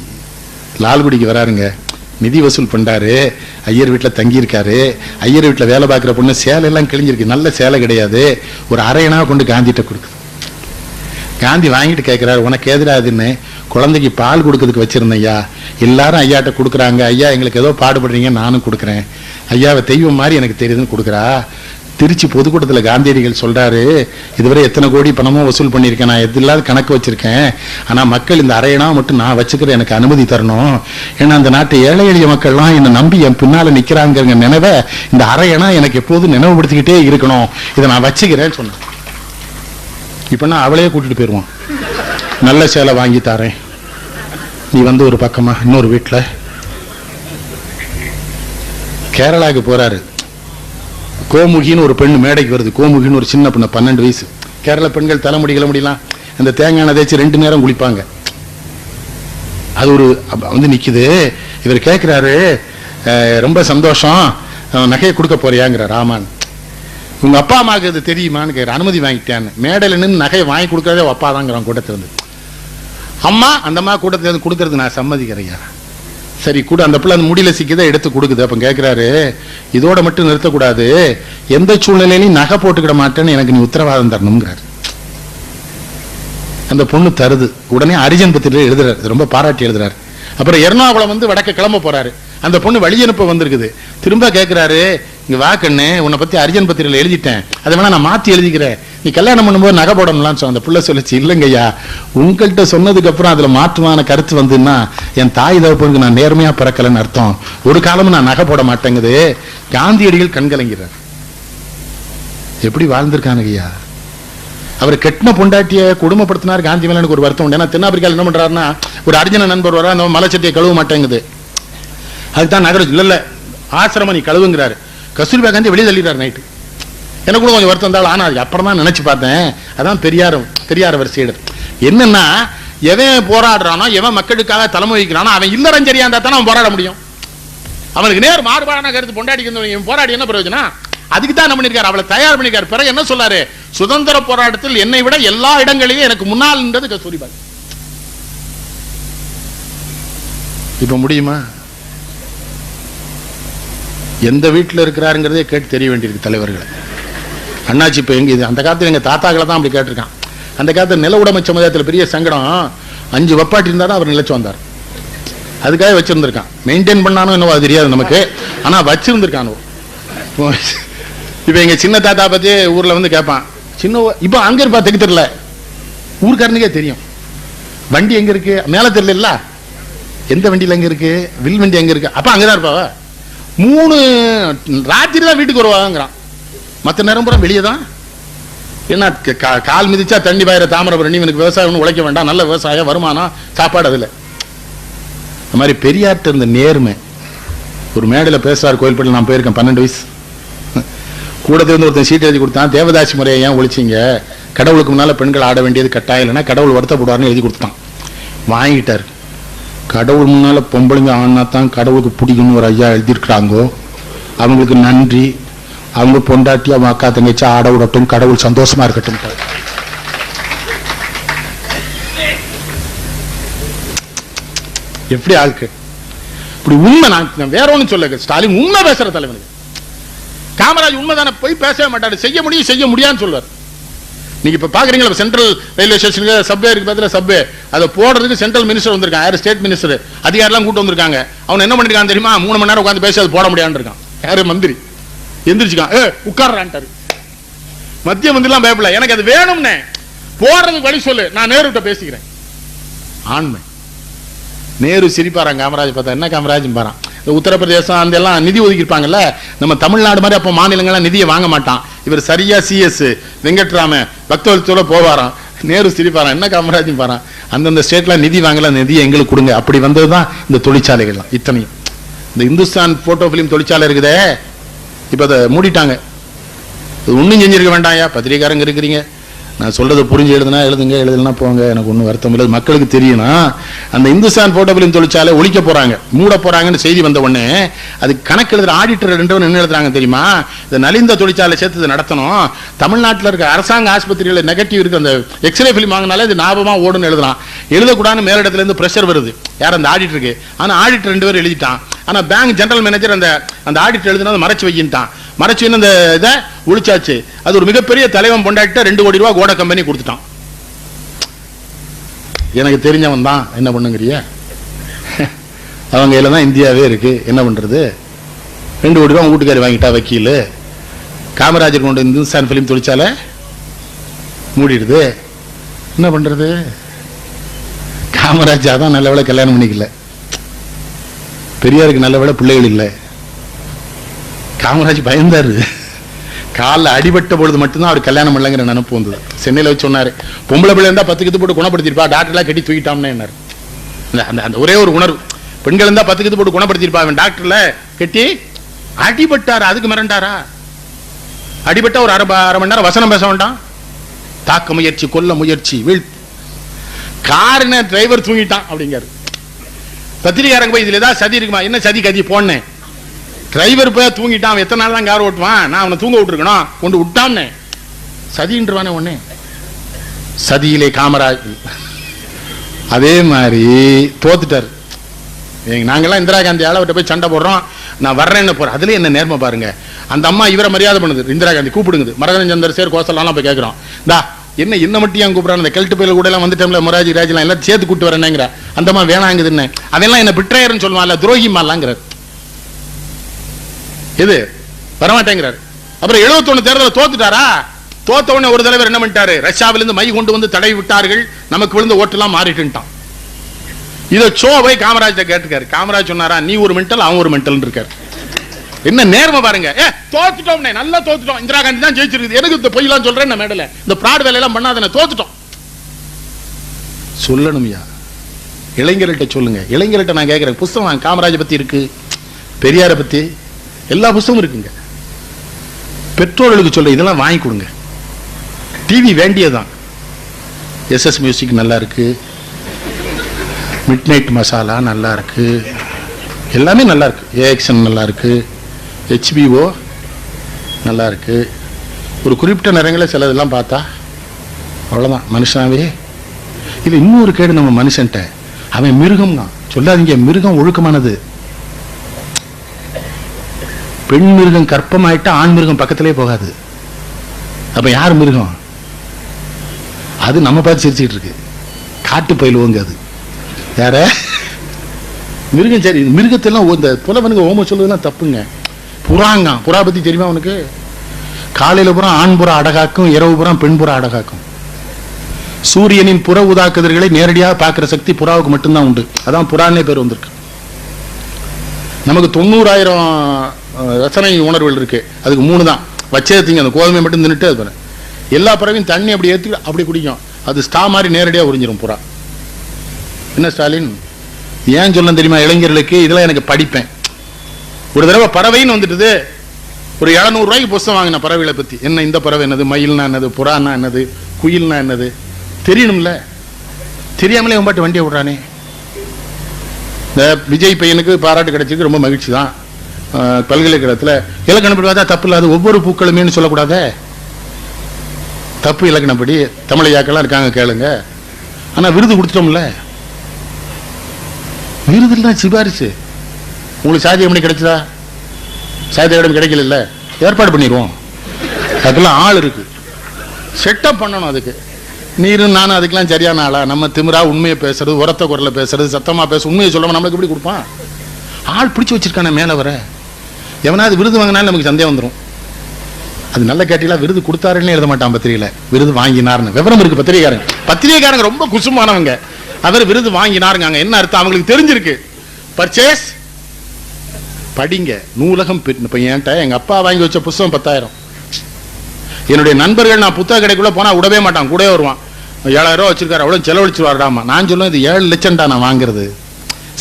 லால்குடிக்கு வராருங்க, நிதி வசூல் பண்றாரு, ஐயர் வீட்டில் தங்கி இருக்காரு. ஐயர் வீட்டில் வேலை பார்க்குற பொண்ணு சேலை எல்லாம் கிழிஞ்சிருக்கு, நல்ல சேலை கிடையாது, ஒரு அரையனா கொண்டு காந்திட்ட கொடுக்குது. காந்தி வாங்கிட்டு கேட்கிறாரு, உனக்கு எதிராதுன்னு, குழந்தைக்கு பால் கொடுக்கறதுக்கு வச்சிருந்தேன் ஐயா, எல்லாரும் ஐயாட்ட கொடுக்குறாங்க, ஐயா எங்களுக்கு ஏதோ பாடுபடுறீங்க, நானும் கொடுக்குறேன், ஐயாவை தெய்வம் மாதிரி எனக்கு தெரியுதுன்னு கொடுக்குறா. திருச்சி பொதுக்கூட்டத்தில் காந்தியடிகள் சொல்றாரு, இதுவரை எத்தனை கோடி பணமோ வசூல் பண்ணியிருக்கேன், நான் எதில்லாத கணக்கு வச்சிருக்கேன், ஆனா மக்கள் இந்த அரையனா மட்டும் நான் வச்சுக்கிற எனக்கு அனுமதி தரணும், ஏன்னா அந்த நாட்டு ஏழை எளிய மக்கள்லாம் என்னை நம்பி என் பின்னால நிக்கிறாங்கிற நினைவை இந்த அரையனா எனக்கு எப்போதும் நினைவுபடுத்திக்கிட்டே இருக்கணும், இதை நான் வச்சுக்கிறேன்னு சொன்னேன். இப்ப நான் அவளையே கூட்டிட்டு போயிருவான், நல்ல சேலை வாங்கி தரேன், நீ வந்து ஒரு பக்கமா இன்னொரு வீட்டுல. கேரளாவுக்கு போறாரு, கோமுகின்னு ஒரு பெண் மேடைக்கு வருது. கோமுகின்னு ஒரு சின்ன பொண்ணு, 12 வயசு. கேரள பெண்கள் தலைமுடி கிளமுடிலாம் அந்த தேங்காய் தேய்ச்சி 2 நேரம் குளிப்பாங்க. அது ஒரு வந்து நிக்குது. இவர் கேட்கிறாரு, ரொம்ப சந்தோஷம், நகையை கொடுக்க போறியாங்கிற ராமான். உங்க அப்பா அம்மாவுக்கு அது தெரியுமான்னு கேட்குற. அனுமதி வாங்கிட்டேன்னு. மேடையில் நின்று நகையை வாங்கி கொடுக்கறதே அப்பா தாங்கிறான் கூட்டத்திலிருந்து. அம்மா அந்த அம்மா கூட்டத்திலிருந்து கொடுக்கறது நான் சம்மதிக்கிறையா. சரி கூட, அந்த பிள்ளை அந்த முடியல சிக்கிதை எடுத்து கொடுக்குது. அப்ப கேட்கிறாரு, இதோட மட்டும் நிறுத்தக்கூடாது, எந்த சூழ்நிலையிலையும் நகை போட்டுக்கிட மாட்டேன்னு எனக்கு நீ உத்தரவாதம் தரணுங்கிறாரு. அந்த பொண்ணு தருது. உடனே அரிஜன் பத்திரிகையில் எழுதுறாரு, ரொம்ப பாராட்டி எழுதுறாரு. அப்புறம் எர்ணாகுளம் வந்து வடக்க கிளம்ப போறாரு. அந்த பொண்ணு வழி அனுப்ப வந்திருக்குது. திரும்ப கேட்கிறாரு, இங்க வா கண்ணு, உன்னை பத்தி அரிஜன் பத்திரிகையில் எழுதிட்டேன், அதை வேணா நான் மாத்தி எழுதிக்கிறேன், நீ கல்யாணம் பண்ணும்போது நகை போடணும்லாம் சொன்ன. அந்த பிள்ளை சொல்லிச்சு, இல்லைங்கய்யா உங்கள்கிட்ட சொன்னதுக்கு அப்புறம் அதுல மாற்றமான கருத்து வந்துன்னா என் தாய் தகப்பனுக்கு நான் நேர்மையா பிறக்கலன்னு அர்த்தம், ஒரு காலமும் நான் நகை போட மாட்டேங்குது. காந்தியடிகள் கண்கலங்கிறார். எப்படி வாழ்ந்திருக்கானுங்க ஐயா. அவர் கெட்டின பொண்டாட்டிய குடும்பப்படுத்தினார். காந்தி மேல எனக்கு ஒரு வருத்தம் உண்டு. ஏன்னா தென்னாப்பிரிக்காவில் என்ன பண்றாருன்னா, ஒரு அர்ஜுன நண்பர் வர, அந்த மலைச்சட்டியை கழுவ மாட்டேங்குது, அதுதான் நகர இல்ல ஆசிரம நீ கழுவுங்கிறாரு. கஸ்தூர்பா காந்தி வெளியே தள்ளிடுறாரு நைட்டு. எனக்கு கூட கொஞ்சம் வருத்தம் இருந்தாலும், ஆனா அது அப்புறம் தான் நினைச்சு பார்த்தேன், அதான் பெரியார் வரிசையிடர். என்னன்னா, எவன் போராடுறானோ, எவன் மக்களுக்காக தலைமை வைக்கிறானோ, அவன் இல்லறஞ்சரியா இருந்தா தானே அவன் போராட முடியும். அவனுக்கு நேர் மாறுபாடான கருத்து பொண்டாடிக்கு போராடி என்ன பிரயோஜனம்? அதுக்கு தான் என்ன பண்ணிருக்காரு, அவளை தயார் பண்ணிருக்காரு. பிறகு என்ன சொல்லாரு, சுதந்திர போராட்டத்தில் என்னை விட எல்லா இடங்களிலும் எனக்கு முன்னால் இருந்தது கஸ்தூரிபா. இப்ப முடியுமா? எந்த வீட்டில் இருக்கிறாருங்கிறதே கேட்டு தெரிய வேண்டியிருக்கு தலைவர்களை. அண்ணாச்சி இப்போ எங்க இது அந்த காலத்தில் எங்கள் தாத்தாக்களை தான் அப்படி கேட்டிருக்கான். அந்த காலத்தில் நில உடைமை சமுதாயத்தில் பெரிய சங்கடம், 5 வப்பாட்டி இருந்தால் தான் அவர் நிலைச்சு வந்தார். அதுக்காக வச்சிருந்திருக்கான். மெயின்டைன் பண்ணானோ என்னவோ அது தெரியாது நமக்கு, ஆனால் வச்சிருந்திருக்கானோ. இப்போ எங்கள் சின்ன தாத்தா பற்றி ஊரில் வந்து கேட்பான். சின்ன இப்போ அங்கே இருப்பா தெற்கு தெரியல, ஊருக்காரனுக்கே தெரியும். வண்டி எங்கே இருக்கு மேலே தெரியல, எந்த வண்டியில் எங்கே இருக்கு, வில் வண்டி எங்கே இருக்கு, அப்போ அங்கே தான் இருப்பாவா. 3 ராத்திரி தான் வீட்டுக்கு வருவாங்கிறான். மற்ற நேரம் பூரா வெளியே தான். ஏன்னா கால் மிதிச்சா தண்ணி பாயிர தாமிரபரணி, இவனுக்கு விவசாயம் உழைக்க வேண்டாம், நல்ல விவசாயம், வருமானம், சாப்பாடு. அதில் இந்த மாதிரி பெரியார்ட்ட இருந்த நேர்மை. ஒரு மேடையில் பேசுவார் கோயில்பட்டியில், நான் போயிருக்கேன் 12 வயசு. கூட இருந்து ஒருத்தன் சீட்டு எழுதி கொடுத்தான். தேவதாசி முறையை ஏன் ஒழிச்சிங்க, கடவுளுக்கு முன்னால் பெண்கள் ஆட வேண்டியது கட்டாயம் இல்லைன்னா கடவுள் வருத்தப்படுவார்னு எழுதி கொடுத்தான். வாங்கிட்டார். கடவுள் முன்னால் பொம்பளைங்க ஆனா தான் கடவுளுக்கு பிடிக்கும்னு ஒரு ஐயா எழுதியிருக்கிறாங்கோ, அவங்களுக்கு நன்றி, அவங்க பொண்டாட்டி அவங்க அக்கா தங்கச்சி ஆட விடட்டும், கடவுள் சந்தோஷமா இருக்கட்டும். எப்படி ஆளுக்கு இப்படி உண்மை. நான் வேற ஒன்றும் சொல்ல, ஸ்டாலின் உண்மை பேசுற தலைவனுக்கு. காமராஜ் உண்மைதானே, போய் பேசவே மாட்டாரு. செய்ய முடியும் செய்ய முடியான்னு சொல்வார். நீங்க இப்ப பாக்குறீங்களா, சென்ட்ரல் ரயில்வே ஸ்டேஷனுக்கு சப்வே இருக்கு பார்த்தா, சப்வே அதை போடுறதுக்கு சென்ட்ரல் மினிஸ்டர் வந்திருக்காங்க, யாரு ஸ்டேட் மினிஸ்டர், அதிகாரிலாம் கூட்டு வந்திருக்காங்க. அவன் என்ன பண்ணிருக்கான் தெரியுமா, 3 மணி நேரம் உட்காந்து பேசி அது போட முடியான்னு இருக்கான். யாரு மந்திரி எந்திரிச்சுக்கான், உட்கார்றான்ட்டாரு. மத்திய மந்திரிலாம் பயப்படல, எனக்கு அது வேணும்னே போடுறதுக்கு வழி சொல்லு, நான் நேருகிட்ட பேசிக்கிறேன். ஆண்மை. நேரு சிரிப்பாரான் காமராஜ் பார்த்தா. என்ன காமராஜ் பாரான், உத்தரப்பிரதேசம் அந்த எல்லாம் நிதி ஒதுக்கிருப்பாங்கல்ல, நம்ம தமிழ்நாடு மாதிரி அப்போ மாநிலங்கள்லாம் நிதியை வாங்க மாட்டான். இவர் சரியா CS வெங்கட்ராம பக்தவல்சோட போவாராம். நேரு சிரிப்பாரான். என்ன காமராஜ் பாரான், அந்தந்த ஸ்டேட்ல நிதி வாங்கல, நிதியை எங்களுக்கு கொடுங்க. அப்படி வந்ததுதான் இந்த தொழிற்சாலைகள்லாம் இத்தனையும். இந்த இந்துஸ்தான் போட்டோ பிலிம் தொழிற்சாலை இருக்குதே, இப்ப அதை மூடிட்டாங்க. ஒன்றும் செஞ்சிருக்க வேண்டாம்யா, பத்திரிகாரங்க இருக்கிறீங்க, நான் சொல்றது புரிஞ்சு எழுதுனா எழுதுங்க, எழுதுனா போங்க, எனக்கு ஒன்றும் வருத்தம் இல்லை. மக்களுக்கு தெரியும்னா அந்த இந்துஸ்தான் போட்டோ பிலிம் தொழிற்சாலை ஒழிக்க போறாங்க, மூட போறாங்கன்னு செய்தி வந்த உடனே அது கணக்கு எழுதுற ஆடிட்டர் 2 என்ன எழுதுறாங்க தெரியுமா, இந்த நலிந்த தொழிற்சாலை சேர்த்து நடத்தணும், தமிழ்நாட்டில் இருக்க அரசாங்க ஆஸ்பத்திரியில் நெகட்டிவ் இருக்கு, அந்த எக்ஸ்ரே பிலிம் வாங்கினாலே இது ஞாபகமா ஓடுன்னு எழுதுறான். எழுதக்கூடாதுன்னு மேலிடத்துல இருந்து பிரஷர் வருது, யார் அந்த ஆடிட்டருக்கு. ஆனா ஆடிட்டர் 2 பேர் எழுதிட்டான். ஆனா பேங்க் ஜெனரல் மேனேஜர் அந்த ஆடிட்டர் எழுதுனா மறைச்சு வைக்கிட்டான். மறைச்சு இந்த இதை ஒழிச்சாச்சு. அது ஒரு மிகப்பெரிய தலைவன் பொண்டாட்ட 2 கோடி ரூபாய் கோட கம்பெனி கொடுத்துட்டான். எனக்கு தெரிஞ்சவன் தான், என்ன பண்ணுங்கிறிய, அவங்க கையில தான் இந்தியாவே இருக்கு, என்ன பண்றது. 2 கோடி ரூபாய் வீட்டுக்காரி வாங்கிட்டா வக்கீல். காமராஜர் கொண்டு இந்துஸ்தான் பிலிம் தொழிற்சாலை மூடிடுது, என்ன பண்றது. காமராஜ் தான் நல்ல வேலை கல்யாணம் பண்ணிக்கல, பெரியாருக்கு நல்ல வேலை பிள்ளைகள் இல்லை. காமராஜ் பயந்தாரு, காலில் அடிபட்ட பொழுது மட்டும்தான் அவர் கல்யாணம் பண்ணலங்கிற நினைப்பு வந்தது. சென்னையில் வச்சு சொன்னாரு, பொம்பளை பிள்ளை இருந்தா 10 கித்து போட்டு குணப்படுத்திருப்பா, டாக்டர்லாம் கட்டி தூக்கிட்டாம்னு என்னாரு. அந்த ஒரே ஒரு உணர்வு, பெண்கள் இருந்தா 10 கித்து போட்டு குணப்படுத்திருப்பா, அவன் டாக்டர்ல கட்டி அடிபட்டாரா, அதுக்கு மிரண்டாரா. அடிபட்டா ஒரு அரை மணி நேரம் வசனம் பேச வேண்டாம், தாக்க முயற்சி, கொல்ல முயற்சி, வீழ். காரின டிரைவர் தூங்கிட்டான் அப்படிங்காரு. பத்திரிகாரங்க போய் இதுல ஏதாவது சதி இருக்குமா, என்ன சதி கதி போனேன், டிரைவர் போய் தூங்கிட்டான், எத்தனை நாள் தான் கார் ஓட்டுவான், நான் அவனை தூங்க விட்டுருக்கணும், கொண்டு விட்டான்னு சதின்றானே ஒண்ணு. சதியிலே காமராஜ் அதே மாதிரி தோத்துட்டார். நாங்கெல்லாம் இந்திரா காந்தி அளவிட்ட போய் சண்டை போடுறோம், நான் வர்றேன்னு போறேன். அதுல என்ன நேர்மை பாருங்க. அந்த அம்மா இவரை மரியாதை பண்ணுது, இந்திரா காந்தி கூப்பிடுங்குது, மரகதன் சந்திரசேகர் கோசலாம் போய் கேட்கிறோம், தா என்ன மட்டும் ஏன் கூப்பிடுறான், அந்த கெல்ட்டு பயில கூட எல்லாம் வந்துட்டோம்ல, மொராஜி ராஜெல்லாம் எல்லாம் சேர்த்து கூட்டு வரேன்னுங்கிற. அந்த அம்மா வேணாங்குதுன்னு, அதெல்லாம் என்ன பிட்ரையர்னு சொல்லுவான்ல, துரோகிமாலாங்கிறார். இது வரமாட்டேங்கிறார். அப்புறம் 71 தேர்தலில் தோத்துட்டாரா, தோத்த உடனே ஒரு தலைவர் என்ன பண்ணிட்டாரு, ரஷ்யாவிலிருந்து மை கொண்டு வந்து தடை விட்டார்கள், நமக்கு விழுந்த ஓட்டெல்லாம் மாறிட்டுட்டான். இதை சோவை காமராஜ் கேட்டுக்காரு. காமராஜ் சொன்னாரா, நீ ஒரு மென்டல் அவன் ஒரு மென்டல் இருக்காரு. என்ன நேர்மை பாருங்க. தோத்துட்டோம், நல்லா தோத்துட்டோம், இந்திரா காந்தி தான் ஜெயிச்சிருக்கு, எனக்கு இந்த பொய்யெல்லாம் சொல்றேன், மேடல இந்த பிராட் வேலையெல்லாம் பண்ணாத, தோத்துட்டோம் சொல்லணும்யா. இளைஞர்கிட்ட சொல்லுங்க. இளைஞர்கிட்ட நான் கேட்கிறேன், புஸ்தகம் காமராஜ் பத்தி இருக்கு, பெரியாரை பத்தி எல்லா புஸ்தகமும் இருக்குங்க. பெற்றோர்களுக்கு சொல்ற இதெல்லாம் வாங்கி கொடுங்க. டிவி வேண்டியதான். SS மியூசிக் நல்லா இருக்கு, மிட் நைட் மசாலா நல்லா இருக்கு, எல்லாமே நல்லா இருக்கு, AXN நல்லா இருக்கு, HBO நல்லா இருக்கு. ஒரு குறிப்பிட்ட நேரங்களில் சிலதெல்லாம் பார்த்தா அவ்வளோதான், மனுஷனாவே. இது இன்னொரு கேடு நம்ம மனுஷன்ட்ட, அவன் மிருகம் தான் சொல்லாதீங்க, மிருகம் ஒழுக்கமானது. பெண் மிருகம் கற்பமாயிட்டா ஆண் மிருகம் பக்கத்திலே போகாது. அப்ப யார் மிருகம்? அது நம்ம பார்த்து சிரிச்சுட்டு இருக்கு. காட்டு பயிலுவோங்க அது யார மிருகம். சரி, மிருகத்தெல்லாம் இந்த புலவனுங்க ஓம சொல்லுவதெல்லாம் தப்புங்க. புறாங்க, புறா பத்தி தெரியுமா உனக்கு? காலையில புறா ஆண் புறா அடகாக்கும், இரவு புறா பெண் புறா அடகாக்கும். சூரியனின் புற ஊதா கதிர்களை நேரடியாக பார்க்கிற சக்தி புறாவுக்கு மட்டும்தான் உண்டு. அதான் புறானே பேர் வந்திருக்கு. நமக்கு 90,000 ரசனை உணர்வுகள் இருக்கு. அதுக்கு 3 தான் வச்சேங்க. அந்த கோதுமை மட்டும் தின்னுட்டு அது எல்லா பறவையும் தண்ணி அப்படி ஏற்றி அப்படி குடிக்கும். அது ஸ்டா மாதிரி நேரடியாக உறிஞ்சிடும் புறா. என்ன ஸ்டாலின் ஏன் சொல்ல தெரியுமா இளைஞர்களுக்கு? இதெல்லாம் எனக்கு படிப்பேன். ஒரு தடவை பறவைன்னு வந்துட்டுது. ஒரு 700 ரூபாய்க்கு புஸ்தகம் வாங்கின பறவைகளை பத்தி. என்ன இந்த பறவை என்னது, மயில்னா என்னது, புறானா என்னது, குயில்னா என்னது தெரியணும்ல. தெரியாமலே பாட்டு வண்டியை விடுறானே. இந்த விஜய் பையனுக்கு பாராட்டு கிடைச்சிருக்கு, ரொம்ப மகிழ்ச்சி தான். பல்கலைக்கழகத்தில் இலக்கணப்படி பார்த்தா தப்பு இல்லாத ஒவ்வொரு பூக்களுமே சொல்லக்கூடாத தப்பு. இலக்கணப்படி தமிழையாக்கெல்லாம் இருக்காங்க கேளுங்க. ஆனா விருது கொடுத்துட்டோம்ல. விருதுலாம் சிபாரிசு. உங்களுக்கு சாதி எப்படி கிடைச்சதா? சாதி இடம் கிடைக்கல, ஏற்பாடு பண்ணிடுவோம். அதுக்கெல்லாம் ஆள் இருக்கு, செட்டப் பண்ணணும். அதுக்கு நீரும் நானும் அதுக்கெல்லாம் சரியான ஆளா? நம்ம திமிரா உண்மையை பேசுறது, உரத்த குரல பேசுறது, சத்தமா பேச, உண்மையை சொல்லாம நம்மளுக்கு எப்படி கொடுப்பான்? ஆள் பிடிச்சி வச்சிருக்கான மேல வர. எவனாவது விருது வாங்கினாலும் நமக்கு சந்தேகம் வந்துடும். அது நல்ல கேட்டீங்களா? விருது கொடுத்தாருன்னு எழுத மாட்டான் பத்திரிகையில, விருது வாங்கினார்னு. விவரம் இருக்கு பத்திரிகைக்காரங்க. பத்திரிகைக்காரங்க ரொம்ப குசுமானவங்க. அவர் விருது வாங்கினாருங்க, என்ன அர்த்தம் அவங்களுக்கு தெரிஞ்சிருக்கு. பர்ச்சேஸ் படிங்க, நூலகம். இப்ப என்கிட்ட எங்க அப்பா வாங்கி வச்ச புத்தகம் 10,000. என்னுடைய நண்பர்கள் நான் புத்தக கடைக்குள்ள போனா விடவே மாட்டான், கூட வருவான். 7,000 ரூபா வச்சிருக்காரு, அவ்வளவு செலவழிச்சுவாருடாமா. நான் சொல்லுவேன் இது 7 லட்சம்டா நான் வாங்குறது.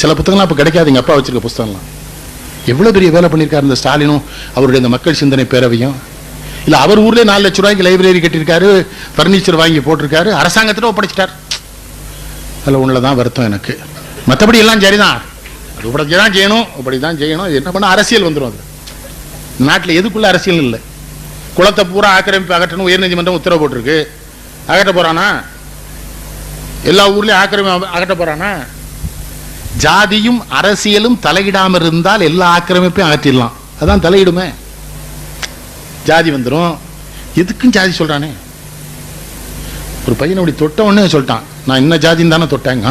சில புத்தகம்லாம் அப்ப கிடைக்காது. எங்க அப்பா வச்சிருக்க புத்தகம்லாம் எவ்வளவு பெரிய வேலை பண்ணியிருக்காரு இந்த ஸ்டாலினும் அவருடைய இந்த மக்கள் சிந்தனை பேரவையும். இல்ல அவர் ஊர்லயே 4 லட்சம் ரூபாய்க்கு லைப்ரரி கட்டியிருக்காரு, பர்னிச்சர் வாங்கி போட்டிருக்காரு, அரசாங்கத்திட்ட ஒப்படைச்சிட்டார். அதில் ஒண்ணுலதான் வருத்தம் எனக்கு. மற்றபடி எல்லாம் சரிதான். அது இப்படிதான் செய்யணும், இப்படிதான் செய்யணும். என்ன பண்ண அரசியல் வந்துடும். அது நாட்டில் எதுக்குள்ள அரசியல் இல்லை. குளத்தை பூரா ஆக்கிரமிப்பு அகற்றணும் உயர்நீதிமன்றம் உத்தரவு போட்டிருக்கு. அகற்ற போறானா? எல்லா ஊர்லயும் ஆக்கிரமிப்பு அகற்ற போறானா? ஜாதியும் அரசியலும் தலையிடாம இருந்தால் எல்லா ஆக்கிரமிப்பையும் அகற்றிடலாம். அதான் தலையிடுமே. ஜாதி வந்துடும். எதுக்கும் ஜாதி சொல்றானே. ஒரு பையன் அப்படி தொட்ட உடனே சொல்லிட்டான், நான் என்ன ஜாதின்னு தானே தொட்டேங்க.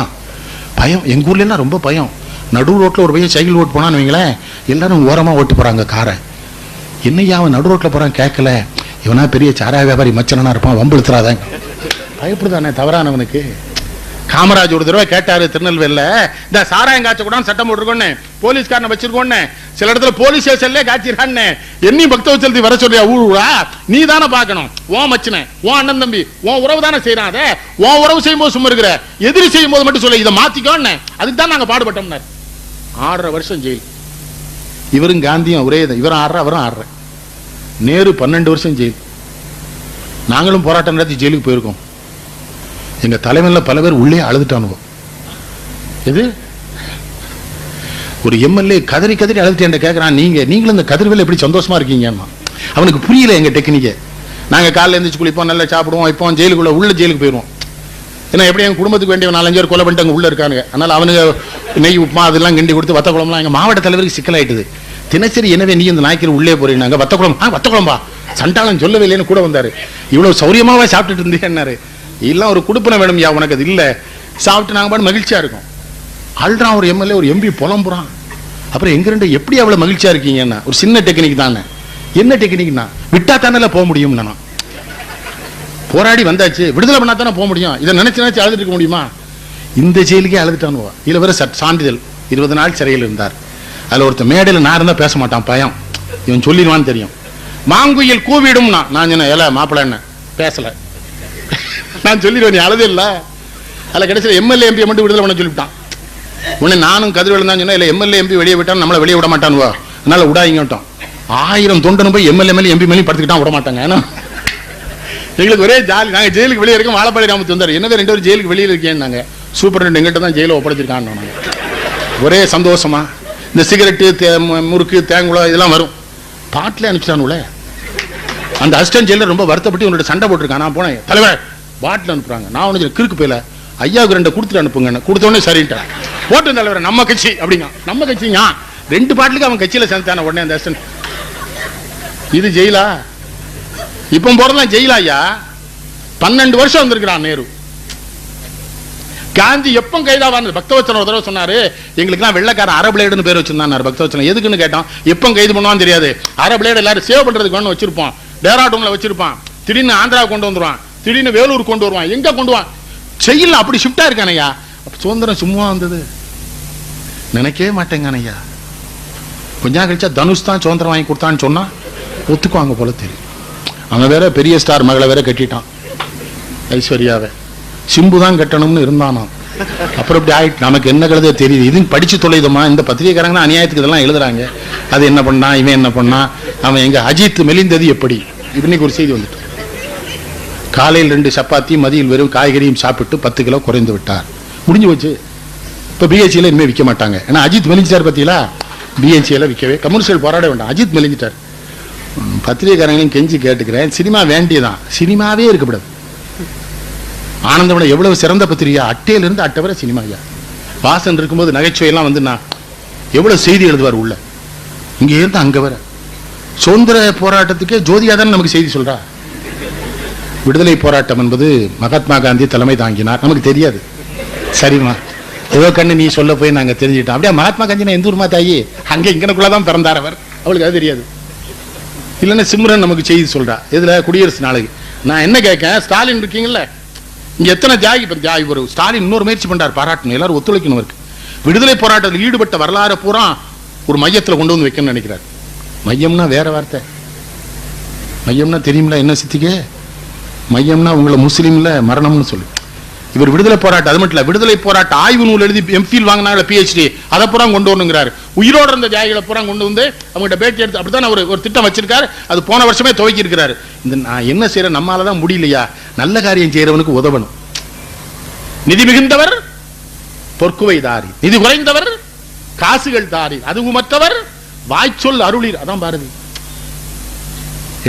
பயம். எங்க ஊர்ல எல்லாம் ரொம்ப பயம். நடு ரோட்ல ஒரு பையன் சைக்கிள் ஓட்டு போனான்னு வைங்களேன், எல்லாரும் ஓரமா ஓட்டு போறாங்க காரை. என்னையா அவன் நடு ரோட்ல போறான் கேட்கல, இவனா பெரிய சாராய வியாபாரி மச்சனா இருப்பான், வம்புழுத்துறாதான். பயப்படுதானே தவறானவனுக்கு. காமராஜ் ஒரு தடவை கேட்டாரு திருநெல்வேலியில, இந்த சாராயம் காய்ச்ச கூட சட்டம் போட்டிருக்கோன்னு, போலீஸ்காரனை வச்சிருக்கோன்னு, சில இடத்துல போலீஸ் ஸ்டேஷன்ல காய்ச்சிருக்கான்னு, என்னையும் பக்தவச்சலத்தி வர சொல்றியா? ஊழா நீ தானே பார்க்கணும். ஓன் மச்சின, ஓன் அண்ணன் தம்பி, ஓன் உறவு தானே செய்யறான். அதை ஓன் உறவு செய்யும் போது சும்மா இருக்கிற, எதிரி செய்யும் போது மட்டும் சொல்ல இதை மாத்திக்கோன்னு. அதுக்கு தான் நாங்க பாடுபட்டோம்னா. 6.5 வருஷம் ஜெயில். இவரும் காந்தியும் ஒரே தான். இவரும் 6, அவரும் 6. நேரு 12 வருஷம் ஜெயில். நாங்களும் போராட்டம் நடத்தி ஜெயிலுக்கு போயிருக்கோம். எங்க தலைமையில பல பேர் உள்ளே அழுதுட்டானுங்க. எது ஒரு எம்எல்ஏ கதறி கதறி அழுதுட்டு கேட்கறான், நீங்களும் இந்த கதிர்வேல எப்படி சந்தோஷமா இருக்கீங்கன்னா. அவனுக்கு புரியல எங்க டெக்னிக்க. நாங்க காலைல எழுந்திரிச்சு குளிப்போம், நல்லா சாப்பிடுவோம், இப்போ ஜெயிலுக்குள்ள உள்ள ஜெயிலுக்கு போயிடுவோம். ஏன்னா எப்படி எங்க குடும்பத்துக்கு வேண்டிய 4-5 பேர் கொலை பண்ணிட்டு அங்க உள்ள இருக்கானுங்க. அதனால அவனுக்கு நெய் உப்புமா அதெல்லாம் கிண்டி கொடுத்து வத்த குழம்புலாம் எங்க மாவட்ட தலைவருக்கு சிக்கலாயிட்டுது. தினசரி எனவே நீ இந்த நாய்க்கு உள்ளே போறீங்க, வத்த குழம்பா சண்டாளம் சொல்லவே இல்லைன்னு கூட வந்தாரு. இவ்வளவு சௌரியமாவா சாப்பிட்டுட்டு இருந்தேன்னாரு. எல்லாம் ஒரு குடுப்பனை வேணும் யா, உனக்கு அது இல்லை. சாப்பிட்டு நாங்கள் பாட்டு மகிழ்ச்சியா இருக்கோம். அல்றான் ஒரு எம்எல்ஏ, ஒரு எம்பி புலம்புறான். அப்புறம் எங்க ரெண்டு எப்படி அவ்வளவு மகிழ்ச்சியா இருக்கீங்கன்னா, ஒரு சின்ன டெக்னிக் தானே. என்ன டெக்னிக்னா, விட்டா தானே போக முடியும். நான் போராடி வந்தாச்சு, விடுதலை பண்ணா தானே போக முடியும். இதை நினைச்சு அழுதுட்டு இருக்க முடியுமா? இந்த ஜெயிலுக்கே அழுதுட்டானுவா. இதுல வேற சான்றிதழ் 20 நாள் சிறையில் இருந்தார். அதுல ஒருத்தர் மேடையில் நான் இருந்தா பேச மாட்டான், பயம். இவன் சொல்லிடுவான்னு தெரியும். மாங்குயில் கூவிடும்னா நான் சொன்ன ஏல மாப்பிள்ள என்ன பேசல, நான் சொல்லிடுவேன் நீ அழுது இல்ல. அதில் கிடைச்சல எம்எல்ஏ எம்பி மட்டும் விடுதலை பண்ண சொல்லிவிட்டான். உடனே நானும் கதிர்வேலன் தான் சொன்னேன், இல்லை எம்எல்ஏ எம்பி வெளியே விட்டான், நம்மளை வெளியே விட மாட்டானுவா, அதனால விடாதீங்கட்டோம். 1000 தொண்டனும் போய் எம்எல்ஏ மேலே எம்பி மேலேயும் படுத்துக்கிட்டான், விட மாட்டாங்க. ஏன்னா எங்களுக்கு ஒரே ஜாலி. நாங்கள் ஜெயிலுக்கு வெளியே இருக்கோம். வாழப்பாடி ராமத்து வந்தார், என்னவே 2 பேரும் ஜெயிலுக்கு வெளியில் இருக்கேன்னாங்க. சூப்பர் எங்கிட்ட தான் ஜெயிலை ஒப்படைச்சிருக்கான்னு நாங்கள் ஒரே சந்தோஷமா. இந்த சிகரெட்டு முறுக்கு தேங்குளம் இதெல்லாம் வரும் பாட்டிலே அனுப்பிச்சிட்டானுல. அந்த அசிஸ்டன்ட் ஜெயிலர் ரொம்ப வருத்தப்பட்டு உன்னோட சண்டை போட்டிருக்கான். நான் போனேன், தலைவர் பாட்டில் அனுப்புறாங்க. நான் ஒன்று கிறுக்கு போயில ஐயாவுக்கு 2 கொடுத்துட்டு அனுப்புங்க. கொடுத்தோடனே சரின்ட்டேன். போட்டு தலைவர் நம்ம கட்சி அப்படிங்க. நம்ம கட்சிங்க 2 பாட்டுக்கு அவன் கட்சியில சேர்ந்தான உடனே அந்த இது ஜெயிலா? இப்ப போறதெல்லாம் ஜெயிலா ஐயா? 12 வருஷம் வந்திருக்கிறான் நேரு. காந்தி எப்ப கைதாவான பக்தவச்சலம் ஒரு தடவை சொன்னாரு, எங்களுக்குலாம் வெள்ளக்காரன் அரபிளேடுன்னு பேர் வச்சிருந்தாரு. பக்தவச்சலம் எதுக்குன்னு கேட்டோம். எப்ப கைது பண்ணுவான்னு தெரியாது. அரபிளேடு எல்லாரும் சேவ் பண்றதுக்கு ஒன்று வச்சிருப்போம், டேராடூன்ல வச்சிருப்பான். திடீர்னு ஆந்திரா கொண்டு வந்துருவான், திடீர்னு வேலூர் கொண்டு வருவான், எங்க கொண்டு வான் செயல் அப்படி ஷிஃப்டா இருக்கானையா. சுதந்திரம் சும்மா வந்தது நினைக்கவே மாட்டேங்க ஐயா. கொஞ்சம் கழிச்சா தனுஷ் தான் சுதந்திரம் வாங்கி கொடுத்தான்னு சொன்னா ஒத்துக்குவாங்க போல தெரியும். அவன் வேற பெரிய ஸ்டார் மகளை வேற கட்டிட்டான், ஐஸ்வர்யாவை. சிம்பு தான் கட்டணும்னு இருந்தானாம். அப்புறம் இப்படி ஆயிட்டு நமக்கு என்ன கழுத தெரியுது. இது படிச்சு தொலைதுமா. இந்த பத்திரிகைக்காரங்க தான் அநியாயத்துக்கு இதெல்லாம் எழுதுறாங்க. அது என்ன பண்ணா, இவன் என்ன பண்ணா, அவன் எங்க அஜித் மெலிந்தது எப்படி. இன்னைக்கு ஒரு செய்தி வந்துட்டு, காலையில் 2 சப்பாத்தி மதியில் வெறும் காய்கறியும் சாப்பிட்டு 10 கிலோ குறைந்து விட்டார். முடிஞ்சு போச்சு. இப்போ பிஹெச்சியில் இனிமேல் விற்க மாட்டாங்க. ஏன்னா அஜித் மெலிஞ்சிட்டார். பத்தியில பிஹெச்சியில் விற்கவே கமர்ஷியல் போராட வேண்டாம், அஜித் மெலிஞ்சிட்டார். பத்திரிகைக்காரங்களையும் கெஞ்சி கேட்டுக்கிறேன், சினிமா வேண்டியதான், சினிமாவே இருக்கப்படாது. ஆனந்தவனை எவ்வளவு சிறந்த பத்திரிகை, அட்டையிலிருந்து அட்டை வரை சினிமா. ஐயா வாசன் இருக்கும்போது நகைச்சுவையெல்லாம் வந்து நான் எவ்வளவு செய்தி எழுதுவார் உள்ள. இங்கே இருந்து அங்க வர சுதந்திர போராட்டத்துக்கே ஜோதியா தான் நமக்கு செய்தி சொல்றா. விடுதலை போராட்டம் என்பது மகாத்மா காந்தி தலைமை தாங்கினார், நமக்கு தெரியாது. சரிம்மா, ஏதோ கண்ணு நீ சொல்ல போய் நாங்க தெரிஞ்சுக்கிட்டோம். அப்படியே மகாத்மா காந்தி எந்த ஊர்மா தாயி, அங்க இங்கனக்குள்ளதான் பிறந்தார் அவர், அவளுக்கு அது தெரியாது. இல்லைன்னா சிம்ரன் நமக்கு செய்தி சொல்றா. இதுல குடியரசு நாளைக்கு நான் என்ன கேட்க, ஸ்டாலின் இருக்கீங்கல்ல, இங்க எத்தனை தியாகி ஒரு ஸ்டாலின் இன்னொரு முயற்சி பண்றார், பாராட்டணும், எல்லாரும் ஒத்துழைக்கணும். இருக்கு விடுதலை போராட்டத்தில் ஈடுபட்ட வரலாறு பூரா ஒரு மையத்தில் கொண்டு வந்து வைக்கணும்னு நினைக்கிறார். மையம்னா வேற வார்த்தை. மையம்னா தெரியுமில்ல என்ன சித்திக்கே, மையம்னா உங்களை முஸ்லீம்ல மரணம்னு சொல்லு. இவர் விடுதலை போராட்டம் அது மட்டும் இல்ல, விடுதலை போராட்ட ஆய்வு நூல் எழுதி எம்ஃபில் வாங்கினாங்களே, PhD, அதை பூரா கொண்டு வரணுங்கிறாரு. உயிரோடு இருந்த தியாகிகளை பூரா கொண்டு வந்து அவங்ககிட்ட பேட்டி எடுத்து அப்படித்தான் ஒரு திட்டம் வச்சிருக்காரு. அது போன வருஷமே துவக்கி இருக்கிறாரு. இந்த நான் என்ன செய்யறேன், நம்மளாலதான் முடியலையா, நல்ல காரியம் செய்யறவனுக்கு உதவணும். நிதி மிகுந்தவர் பொற்குவை தாரி, நிதி குறைந்தவர் காசுகள் தாரி, அதுவும் மற்றவர் வாய்ச்சொல் அருளீர். அதான் பாரதி.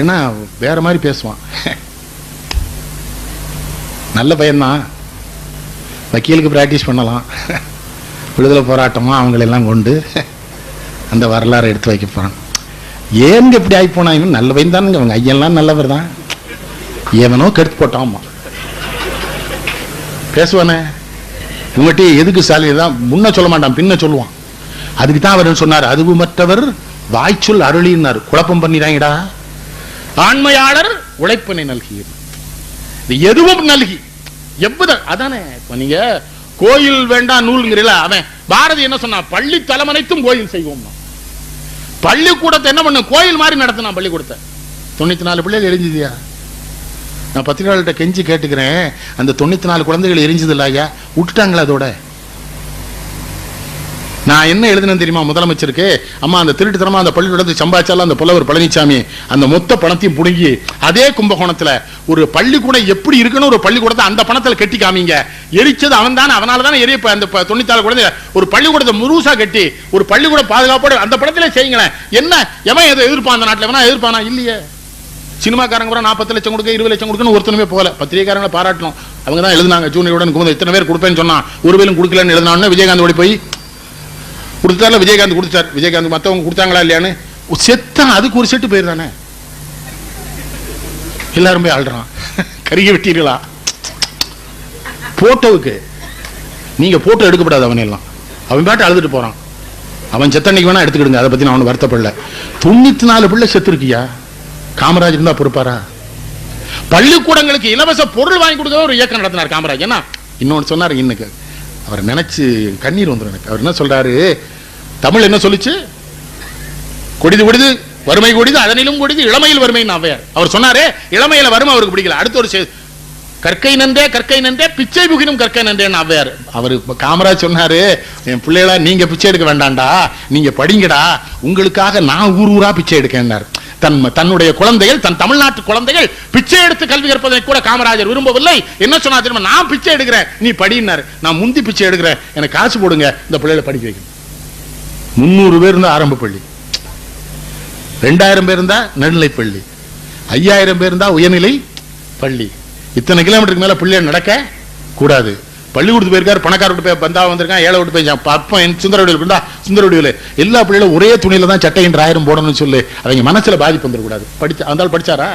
ஏன்னா வேற மாதிரி பேசுவான். நல்ல பையன்தான், வக்கீலுக்கு பிராக்டிஸ் பண்ணலாம். விடுதலை போராட்டமா அவங்களெல்லாம் கொண்டு அந்த வரலாறு எடுத்து வைக்க போறான். ஏன் இப்படி ஆகி போனா, இவன் நல்ல பையன் தானுங்க, அவங்க ஐயெல்லாம் நல்லவர் தான், ஏவனோ கெடுத்து போட்டான் பேசுவானே. உங்கள்கிட்ட எதுக்கு ஸ்டாலின் தான் முன்ன சொல்ல மாட்டான், பின்ன சொல்லுவான். அதுக்கு தான் அவர் சொன்னார், அதுவும் மற்றவர் வாய்ச்சொல் அருளினார். குழப்பம் பண்ணிடாங்கடா. ஆண்மையாளர் உழைப்பினை நல்கி, எதுவும் நல்கி எவ்வளவு. அதானே நீங்க கோயில் வேண்டாம் நூல்ங்கிறீல, அவன் பாரதி என்ன சொன்னா, பள்ளி தலைமனைத்தும் கோயில் செய்வோம். பள்ளிக்கூடத்தை என்ன பண்ண, கோயில் மாதிரி நடத்தினா பள்ளிக்கூடத்தை. 94 பிள்ளைகள் எரிஞ்சுதியா? நான் பத்திரிகையாளர்கிட்ட கெஞ்சி கேட்டுக்கிறேன், அந்த 94 குழந்தைகள் எரிஞ்சது இல்ல ஐயா, விட்டுட்டாங்களா? அதோட நான் என்ன எழுதினேன் தெரியுமா முதலமைச்சருக்கு? அம்மா, அந்த திருட்டுத்தனமா அந்த பள்ளிக்கூடத்தை சம்பாதிச்சாலும் அந்த புலவர் பழனிசாமி அந்த மொத்த பணத்தையும் புடுங்கி அதே கும்பகோணத்துல ஒரு பள்ளிக்கூடம் எப்படி இருக்குன்னு ஒரு பள்ளிக்கூடத்தை அந்த பணத்துல கட்டி காமிங்க. எரிச்சது அவன் தானே, அதனால தானே எரிய. அந்த 94 குழந்தை ஒரு பள்ளிக்கூடத்தை முழுசா கட்டி ஒரு பள்ளிக்கூட பாதுகாப்போட அந்த படத்துல செய்யுங்களேன். என்ன எவன் எதை எதிர்ப்பான் அந்த நாட்டில்? எவனா எதிர்ப்பானா? இல்லையே. சினிமாக்காரங்க கூட 40 லட்சம் கொடுக்க 20 லட்சம் கொடுக்கணும் ஒருத்தனுமே போகல. பத்திரிகைக்காரங்களை பாராட்டணும், அவங்க தான் எழுதினாங்க. ஜூனியருடன் குமுத இத்தனை பேர் கொடுப்பேன்னு சொன்னா ஒரு வேலும் கொடுக்கலன்னு எழுதினான்னு விஜயகாந்த் ஓடி போய் கொடுத்தாரு. விஜயகாந்த் கொடுத்தார். விஜயகாந்த் மற்றவங்க கொடுத்தாங்களா இல்லையான்னு செத்தான். அதுக்கு ஒரு செட்டு பேர் தானே, எல்லாரும் போய் ஆள்றான். கருகி வெட்டீர்களா? போட்டோவுக்கு நீங்க போட்டோ எடுக்கப்படாது. அவன் எல்லாம் அவன் பாட்டு அழுதுட்டு போறான். அவன் செத்தன்னைக்கு வேணா எடுத்துக்கிடுங்க, அதை பத்தி நான் அவனு வருத்தப்படல. 94 பிள்ளை செத்து இருக்கியா? காமராஜ் இருந்தா பொறுப்பாரா? பள்ளிக்கூடங்களுக்கு இலவச பொருள் வாங்கி கொடுக்க ஒரு இயக்கம் நடத்தினார் காமராஜ். என்ன இன்னொன்னு சொன்னாரு, இன்னைக்கு அவர் நினைச்சு கண்ணீர் வந்துடும் எனக்கு. அவர் என்ன சொல்றாரு, தமிழ் என்ன சொல்லிச்சு, கொடிது கொடிது வறுமை கொடிது அதனிலும் கொடிது இளமையில் வறுமை. அவர் சொன்னாரு இளமையில வறுமை அவருக்கு பிடிக்கல. அடுத்த ஒரு கற்கை நன்றே கற்கை நன்றே பிச்சை புகினும் கற்கை நன்றேன்னு அவ்வையார். அவரு காமராஜ் சொன்னாரு, என் பிள்ளைகளா நீங்க பிச்சை எடுக்க வேண்டாம்டா, நீங்க படிங்கடா, உங்களுக்காக நான் ஊர் ஊரா பிச்சை எடுக்கேன்னாரு. தன்னுடைய குழந்தைகள், தன் தமிழ்நாட்டு குழந்தைகள் பிச்சை எடுத்து கல்வி கற்பதை கூட காமராஜர் விரும்பவில்லை. என்ன சொன்னா தெரியுமா, நான் பிச்சை எடுக்கிறேன் நீ படினாரு. நான் முந்தி பிச்சை எடுக்கிறேன், எனக்கு காசு போடுங்க, இந்த பிள்ளைகளை படிக்க வைக்கணும். 300 பேர் இருந்தா ஆரம்ப பள்ளி, 2000 பேர் இருந்தா நடுநிலை பள்ளி, 5000 பேர் இருந்தா உயர்நிலை பள்ளி. இத்தனை கிலோமீட்டருக்கு மேல பிள்ளைகள் நடக்க கூடாது. பள்ளிக்கூடத்து போயிருக்காரு, பணக்கார விட்டு போய் பந்தா வந்திருக்கான், ஏழை விட்டு போய் அப்ப சுந்தர வடிவில் சுந்தர வடிவில் எல்லா பிள்ளைகளும் ஒரே துணியில தான் சட்டையின் ஆயிரம் போடணும்னு சொல்லு. அவங்க மனசுல பாதிப்பு வந்துடக்கூடாது. அந்த படிச்சாரா?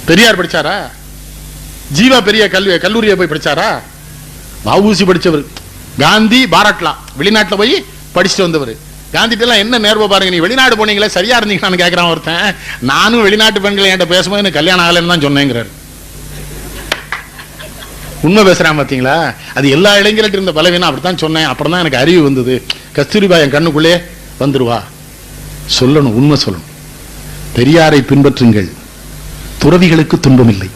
பெரியார் படிச்சாரா? ஜீவா பெரிய கல்லூரியை போய் படிச்சாரா? வஉசி படிச்சவர். காந்தி பாராட்லா வெளிநாட்டுல போய் படிச்சுட்டு வந்தவர். காந்திட்டெல்லாம் என்ன நேர்வ பாருங்க, நீ வெளிநாடு போனீங்களே சரியா இருந்தீங்கன்னு கேட்கிறான் ஒருத்தன். நானும் வெளிநாட்டு பெண்களை என்கிட்ட பேசும்போது எனக்கு கல்யாணம் ஆகலைன்னு தான் சொன்னேங்கிறாரு. உண்மை பேசுறான் பாத்தீங்களா? அது எல்லா இளைஞர்கிட்ட இருந்த பலவீனம். அப்படித்தான் சொன்னேன். அப்புறம் தான் எனக்கு அறிவு வந்தது. கஸ்தூரிபா என் கண்ணுக்குள்ளே வந்துருவா. சொல்லணும், உண்மை சொல்லணும். பெரியாரை பின்பற்றுங்கள், துறவிகளுக்கு துன்பம் இல்லை.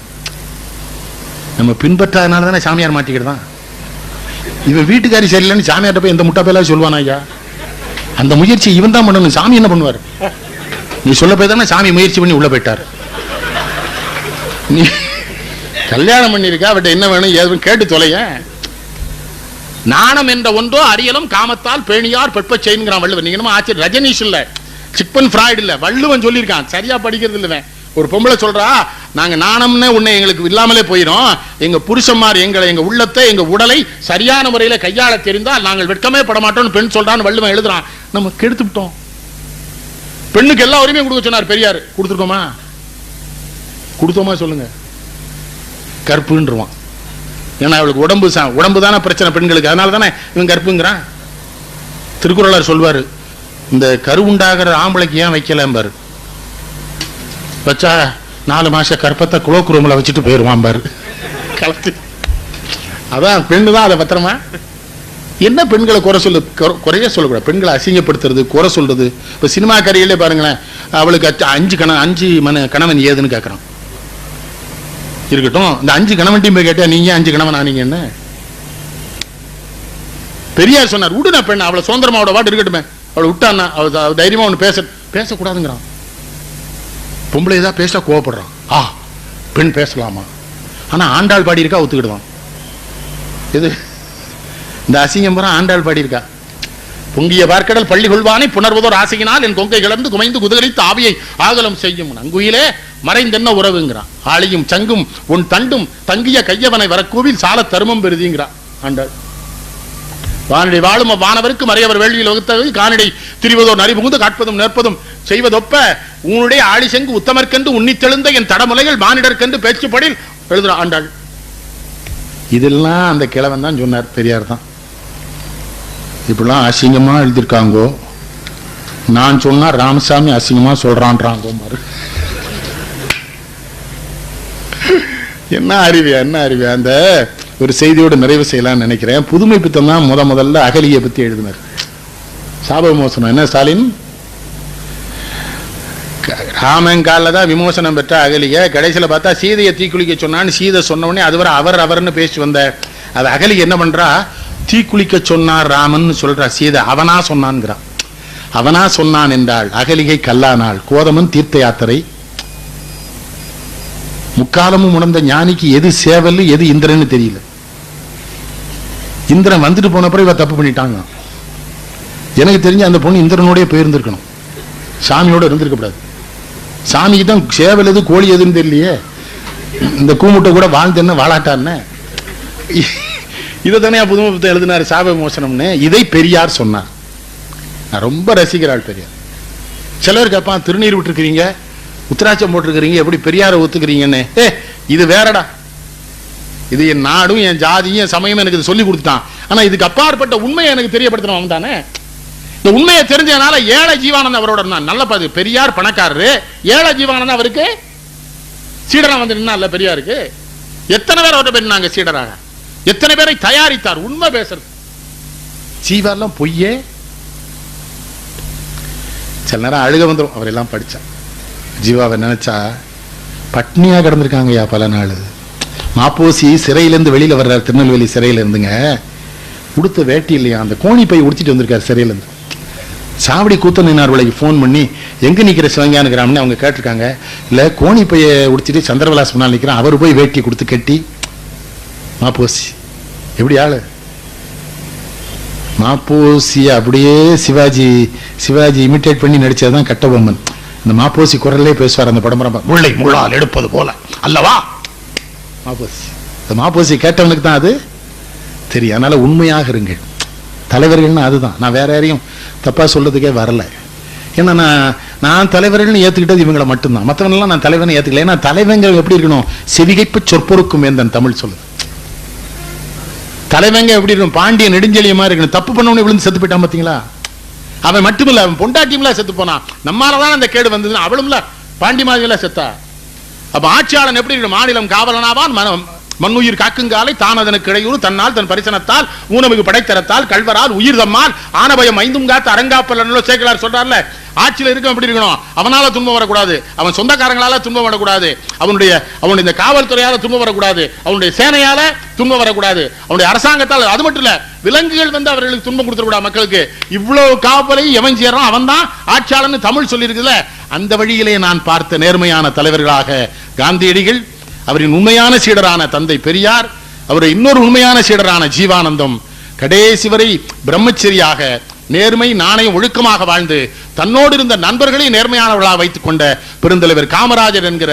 நம்ம பின்பற்றாதனால தானே சாமியார் மாட்டிக்கிட்டுதான். இவன் வீட்டுக்காரி சரியில்லைன்னு சாமியார்ட்ட போய் எந்த முட்டா பேலா சொல்லுவானா ஐயா? அந்த முயற்சி இவன் தான் பண்ணணும். சாமி என்ன பண்ணுவார்? நீ சொல்ல போய் தானே சாமி முயற்சி பண்ணி உள்ள போயிட்டார். நீ கல்யாணம் பண்ணிருக்கா, அவட்ட என்ன வேணும் ஏதுன்னு கேட்டு தொலைய. நாணம் என்ற ஒன்றோ அறியலும் காமத்தால் பேணியார் பெற்ப செய்யுங்கிறான் வள்ளுவன். நீங்க என்னமோ ஆச்சரிய ரஜனீஷ் இல்ல, சிக்பன் ஃப்ராய்டு இல்ல, வள்ளுவன் சொல்லியிருக்கான். சரியா படிக்கிறது இல்லவன். ஒரு பொம்பளை சொல்றா, நாங்க நாணம்னு உன்னை எங்களுக்கு இல்லாமலே போயிடும். எங்க புருஷன்மார் எங்க உள்ளத்தை எங்க உடலை சரியான முறையில கையாள தெரிந்தால் நாங்கள் வெட்கமே பட மாட்டோம்னு பெண் சொல்றான்னு வள்ளுவன் எழுதுறான். நம்ம கெடுத்து விட்டோம். பெண்ணுக்கு எல்லா உரிமையும் கொடுக்க சொன்னார் பெரியார். கொடுத்துருக்கோமா? கொடுத்தோமா சொல்லுங்க? கற்புன்றுவான். ஏன்னா அவளுக்கு உடம்பு தானே பிரச்சனை பெண்களுக்கு. அதனால தானே இவன் கற்புங்கிறான். திருக்குறளார் சொல்வாரு, இந்த கருவுண்டாகிற ஆம்பளைக்கு ஏன் வைக்கலம்பாரு. வச்சா 4 மாச கற்பத்தை குளோக்கு ரூம்ல வச்சுட்டு போயிருவான் பாரு கலத்து. அதான் பெண்ணு தான் அதை பத்திரமா. என்ன பெண்களை குறைய சொல்லக்கூடாது. பெண்களை அசிங்கப்படுத்துறது, குறை சொல்றது. இப்ப சினிமா கரையிலே பாருங்களேன், அவளுக்கு 5 கணவன் ஏதுன்னு கேட்கறான். இருக்கட்டும், இந்த 5 கணவன்ட்டையும் போய் கேட்டா நீங்க 5 கணவன் ஆனீங்க என்ன? பெரியார் சொன்னார், விடுன பெண் அவளை சுதந்திரமா அவட வாட்டு இருக்கட்டுமே. அவளை விட்டான்னா அவ தைரியமா ஒண்ணு பேசக்கூடாதுங்கிறான். பொம்பளை ஏதாவது பேச கோவப்படுறான். பெண் பேசலாமா? ஆனா ஆண்டாள் பாடி இருக்கா, ஒத்துக்கிடுவான். இது இந்த அசிங்கம் பூரா ஆண்டாள் பாடி இருக்கா. பொங்கிய பார்க்கடல் பள்ளி கொள்வானை புணர்வதோர் ஆசையினால் என் கொங்கை கிளர்ந்து குமைந்து குதிகலித்து ஆவியை ஆகலம் செய்யும் அங்குயிலே மறைந்தென்ன உறவுங்கிறான். ஆளியும் சங்கும் உன் தண்டும் தங்கிய கையவனை வரக்கூவில் சால தருமம் பெறுதிங்கிறான் ஆண்டாள். வானடி வாழும் வானவருக்கு மறையவர் வேள்வியில் வகுத்தது கானடி திரிவதோ நரிபுகுந்து காட்பதும் நிற்பதும் செய்வதொப்ப உன்னுடைய ஆளிசெங்கு உத்தமர்க்கென்று உன்னித்தெழுந்த என் தடமுலைகள் மானிடர்க்கென்று பேச்சுப்படில் எழுதுற ஆண்டாள். இதெல்லாம் அந்த கிழவன் தான் சொன்னார், பெரியார் தான். இப்படிலாம் அசிங்கமா எழுதியிருக்காங்கோ. நான் சொன்னா ராமசாமி அசிங்கமா சொல்றான்றாங்கோ மாறு. என்ன அறிவியா, என்ன அறிவியா. அந்த ஒரு செய்தியோடு நிறைவு செய்யலாம்னு நினைக்கிறேன். புதுமை பித்தம் தான் முதல்ல அகலியை பத்தி எழுதினார். சாப விமோசனம் என்ன ஸ்டாலின்? ராமன் காலில் தான் விமோசனம் பெற்ற அகலிய. கடைசியில பார்த்தா சீதையை தீக்குளிக்க சொன்னான்னு சீதை சொன்ன உடனே அதுவரை அவர்னு பேசி வந்த அது அகலி என்ன பண்றா? தீக்குளிக்க சொன்னார் ராமன் சொல்றா. சீதை அவனா சொன்னான்ங்கிறான். அவனா சொன்னான் என்றாள் அகலிகை கல்லானாள். கோதமன் தீர்த்த யாத்திரை. முக்காலமும் உணர்ந்த ஞானிக்கு எது சேவல் எது இந்திரன்னு தெரியல. இந்திரன் வந்துட்டு போன பிறகு இவ தப்பு பண்ணிட்டாங்க. எனக்கு தெரிஞ்ச அந்த பொண்ணு இந்திரனோடய போயிருந்திருக்கணும், சாமியோட இருந்திருக்க கூடாது. சாமிக்கு தான் சேவல் எது கோழி எதுன்னு தெரியலையே. இந்த கூமுட்டை கூட வாழ்ந்தென்ன வாழாட்டான்னு இதை தானே புதுமை புத்தகம் எழுதினார் சாப விமோசனம்னு. இதை பெரியார் சொன்னார். நான் ரொம்ப ரசிக்கிறாள் பெரியார். சிலர் கேட்பான், திருநீர் விட்டுருக்கிறீங்க, உத்திராட்சம் போட்டிருக்கிறீங்க, எப்படி பெரியாரை ஒத்துக்கிறீங்கன்னு. இது வேறடா. இது என் நாடும் என் ஜாதியும் என் சமயம் எனக்கு சொல்லி கொடுத்தான். ஆனா இதுக்கு அப்பாற்பட்ட உண்மையை எனக்கு தெரியப்படுத்தணும் அவன் தானே. இந்த உண்மையை தெரிஞ்சதுனால ஏழை ஜீவானந்த் அவரோட இருந்தான். நல்ல பாது. பெரியார் பணக்காரரு, ஏழை ஜீவானந்த் அவருக்கு சீடரா வந்து நின்னா பெரியாருக்கு. எத்தனை பேர் அவர்கிட்ட போயிருந்தாங்க சீடராக, எத்தனை பேரை தயாரித்தார். உண்மை பேசுறது. ஜீவாலாம் பொய்யே. சில நேரம் அழுக வந்துடும் அவரெல்லாம் படிச்சா. ஜீவாவை நினைச்சா பட்னியா கிடந்திருக்காங்கய்யா பல நாள். மாப்போசி சிறையிலேருந்து வெளியில வர்றாரு, திருநெல்வேலி சிறையில இருந்துங்க. உடுத்த வேட்டி இல்லையா, அந்த கோணி பை உடுத்திட்டு வந்திருக்காரு சிறையிலேருந்து. சாவடி கூத்தனார் விலைக்கு ஃபோன் பண்ணி எங்க நிக்கிற சிவஞான கிராமம்னு அவங்க கேட்டிருக்காங்க. இல்ல கோணி பைய உடுத்திட்டு சந்திரவிலாஸ் முன்னால் நிற்கிறான். அவர் போய் வேட்டி கொடுத்து கட்டி. மாப்போசி எப்படி ஆளு? மாப்போசி அப்படியே சிவாஜி இமிட்டேட் பண்ணி நடிச்சதுதான் கட்டபொம்மன். இந்த மாப்போசி குரல்லே பேசுவார் அந்த படம். முல்லை முள்ளால் எடுப்பது போல அல்லவா மாப்போசி. இந்த மாப்போசி கேட்டவனுக்கு தான் அது தெரியும். அதனால உண்மையாக இருங்கள். தலைவர்கள்னு அதுதான். நான் வேற யாரையும் தப்பா சொல்றதுக்கே வரல. ஏன்னா நான் தலைவர்கள்னு ஏத்துக்கிட்டது இவங்களை மட்டும்தான். மற்றவங்களாம் நான் தலைவர்னு ஏத்துக்கல. ஏன்னா தலைவங்க எப்படி இருக்கணும்? செவிகைப்பு சொற்பொருக்கும் வேந்தன் தமிழ் சொல்லுது. தலைவங்க எப்படி இருக்கணும்? பாண்டிய நெடுஞ்செழியமா இருக்கணும். தப்பு பண்ணவனே விழுந்து செத்து போயிட்டான் பாத்தீங்களா? அவன் மட்டுமில்ல, அவன் பொண்டாட்டியும்ல செத்து போனான். நம்மாலதான் அந்த கேடு வந்ததுன்னு அவளும்ல பாண்டி மாதிரில செத்தா. அப்ப ஆட்சியாளன் எப்படி இருக்கணும்? மாநிலம் காவலனாவான், மண்ணுயிர் காக்குங்காலை தான் அதனுக்கு இடையூறு தன்னால் தன் பரிசனத்தால் ஊனமிகு படைத்தரத்தால் கல்வரால் உயிர் தம்மால் ஆனபயம் ஐந்தும் காத்து அரங்காப்பல் சேக்கலார் சொல்றாருல. ஆட்சியில் இருக்க எப்படி இருக்கணும்? அவனால துன்பம் வரக்கூடாது, அவன் சொந்தக்காரங்களால துன்பம் வரக்கூடாது, அவனுடைய காவல்துறையால துன்பம் வரக்கூடாது, அவனுடைய சேனையால துன்பம் வரக்கூடாது, அவனுடைய அரசாங்கத்தால். அது மட்டும் இல்ல, விலங்குகள் வந்து அவர்களுக்கு துன்பம் கொடுத்துடக்கூடாது மக்களுக்கு. இவ்வளவு காவலை எவன் செய்யறான்? அவன் தான் ஆட்சியாளன் தமிழ் சொல்லி இருக்குல்ல. அந்த வழியிலே நான் பார்த்த நேர்மையான தலைவர்களாக காந்தியடிகள், அவரின் உண்மையான சீடரான தந்தை பெரியார், அவருடைய இன்னொரு உண்மையான சீடரான ஜீவானந்தம், கடைசி வரை பிரம்மச்சரியாக நேர்மை நாணயம் ஒழுக்கமாக வாழ்ந்து தன்னோடு இருந்த நண்பர்களை நேர்மையானவர்களாக வைத்துக் கொண்ட பெருந்தலைவர் காமராஜர் என்கிற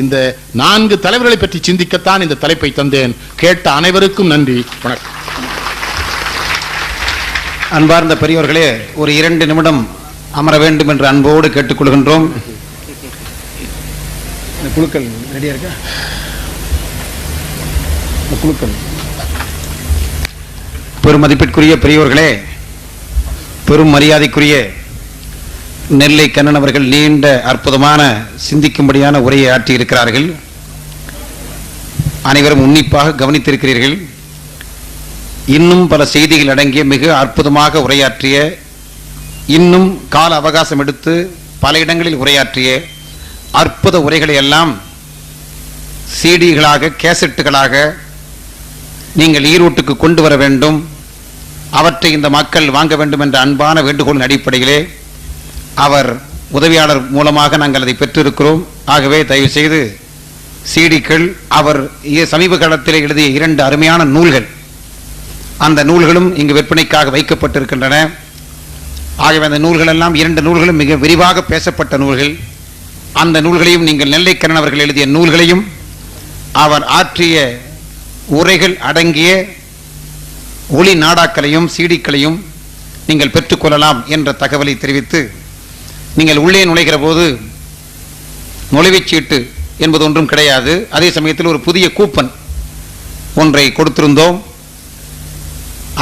இந்த 4 தலைவர்களை பற்றி சிந்திக்கத்தான் இந்த தலைப்பை தந்தேன். கேட்ட அனைவருக்கும் நன்றி, வணக்கம். அன்பார்ந்த பெரியோர்களே, ஒரு 2 நிமிடம் அமர வேண்டும் என்று அன்போடு கேட்டுக்கொள்கின்றோம். குழுக்கள் ரெடியா இருக்கா? குழுக்கள். பெருமதிப்பிற்குரிய பெரியோர்களே, பெரும் மரியாதைக்குரிய நெல்லை கண்ணன் அவர்கள் நீண்ட அற்புதமான சிந்திக்கும்படியான உரையை ஆற்றியிருக்கிறார்கள். அனைவரும் உன்னிப்பாக கவனித்திருக்கிறீர்கள். இன்னும் பல செய்திகள் அடங்கிய மிக அற்புதமாக உரையாற்றிய, இன்னும் கால அவகாசம் எடுத்து பல இடங்களில் உரையாற்றிய அற்புத உரைகளை எல்லாம் சிடிகளாக, கேசட்டுகளாக நீங்கள் ஈரோட்டுக்கு கொண்டு வர வேண்டும், அவற்றை இந்த மக்கள் வாங்க வேண்டும் என்ற அன்பான வேண்டுகோளின் அடிப்படையிலே அவர் உதவியாளர் மூலமாக நாங்கள் அதை பெற்றிருக்கிறோம். ஆகவே தயவு செய்து சிடிக்கள், அவர் சமீப காலத்தில் எழுதிய 2 அருமையான நூல்கள், அந்த நூல்களும் இங்கு விற்பனைக்காக வைக்கப்பட்டிருக்கின்றன. ஆகவே அந்த நூல்கள் எல்லாம் 2 நூல்களும் மிக விரிவாக பேசப்பட்ட நூல்கள். அந்த நூல்களையும் நீங்கள் நெல்லை கண்ணன் அவர்கள் எழுதிய நூல்களையும் அவர் ஆற்றிய உரைகள் அடங்கிய ஒளி நாடாக்களையும் சிடிக்களையும் நீங்கள் பெற்றுக்கொள்ளலாம் என்ற தகவலை தெரிவித்து, நீங்கள் உள்ளே நுழைகிற போது நுழைவுச்சீட்டு என்பது ஒன்றும் கிடையாது. அதே சமயத்தில் ஒரு புதிய கூப்பன் ஒன்றை கொடுத்திருந்தோம்.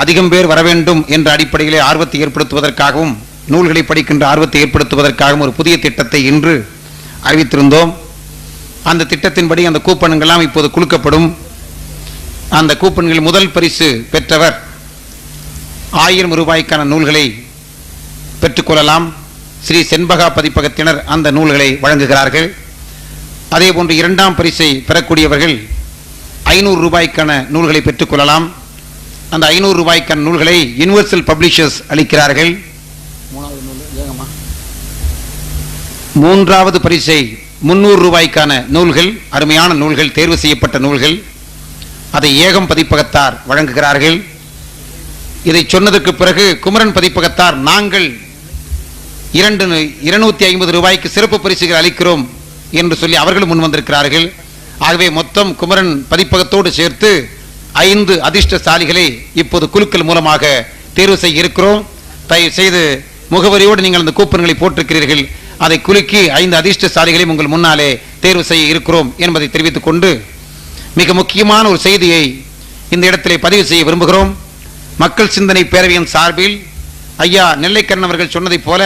அதிகம் பேர் வர வேண்டும் என்ற அடிப்படையிலே ஆர்வத்தை ஏற்படுத்துவதற்காகவும் நூல்களை படிக்கின்ற ஆர்வத்தை ஏற்படுத்துவதற்காகவும் ஒரு புதிய திட்டத்தை இன்று அறிவித்திருந்தோம். அந்த திட்டத்தின்படி அந்த கூப்பன்கள்லாம் இப்போது குலுக்கப்படும். அந்த கூப்பன்கள் முதல் பரிசு பெற்றவர் 1000 ரூபாய்க்கான நூல்களை பெற்றுக்கொள்ளலாம். ஸ்ரீ செண்பகா பதிப்பகத்தினர் அந்த நூல்களை வழங்குகிறார்கள். அதே போன்று 2ஆம் பரிசை பெறக்கூடியவர்கள் 500 ரூபாய்க்கான நூல்களை பெற்றுக்கொள்ளலாம். அந்த 500 ரூபாய்க்கான நூல்களை யுனிவர்சல் பப்ளிஷர்ஸ் அளிக்கிறார்கள். 3வது பரிசை 300 ரூபாய்க்கான நூல்கள், அருமையான நூல்கள், தேர்வு செய்யப்பட்ட நூல்கள், அதை ஏகம் பதிப்பகத்தார் வழங்குகிறார்கள். இதை சொன்னதற்கு பிறகு குமரன் பதிப்பகத்தார் நாங்கள் 250 ரூபாய்க்கு சிறப்பு பரிசுகள் அளிக்கிறோம் என்று சொல்லி அவர்களும் முன் வந்திருக்கிறார்கள். ஆகவே மொத்தம் குமரன் பதிப்பகத்தோடு சேர்த்து 5 அதிர்ஷ்டசாலிகளை இப்போது குழுக்கள் மூலமாக தேர்வு செய்ய இருக்கிறோம். தயவு செய்து முகவரியோடு நீங்கள் அந்த கூப்பன்களை போட்டிருக்கிறீர்கள், அதை குலுக்கி 5 அதிர்ஷ்டசாலிகளையும் உங்கள் முன்னாலே தேர்வு செய்ய இருக்கிறோம் என்பதை தெரிவித்துக் கொண்டு மிக முக்கியமான ஒரு செய்தியை இந்த இடத்திலே பதிவு செய்ய விரும்புகிறோம். மக்கள் சிந்தனை பேரவையின் சார்பில் ஐயா நெல்லைக்கண்ணன் அவர்கள் சொன்னதைப் போல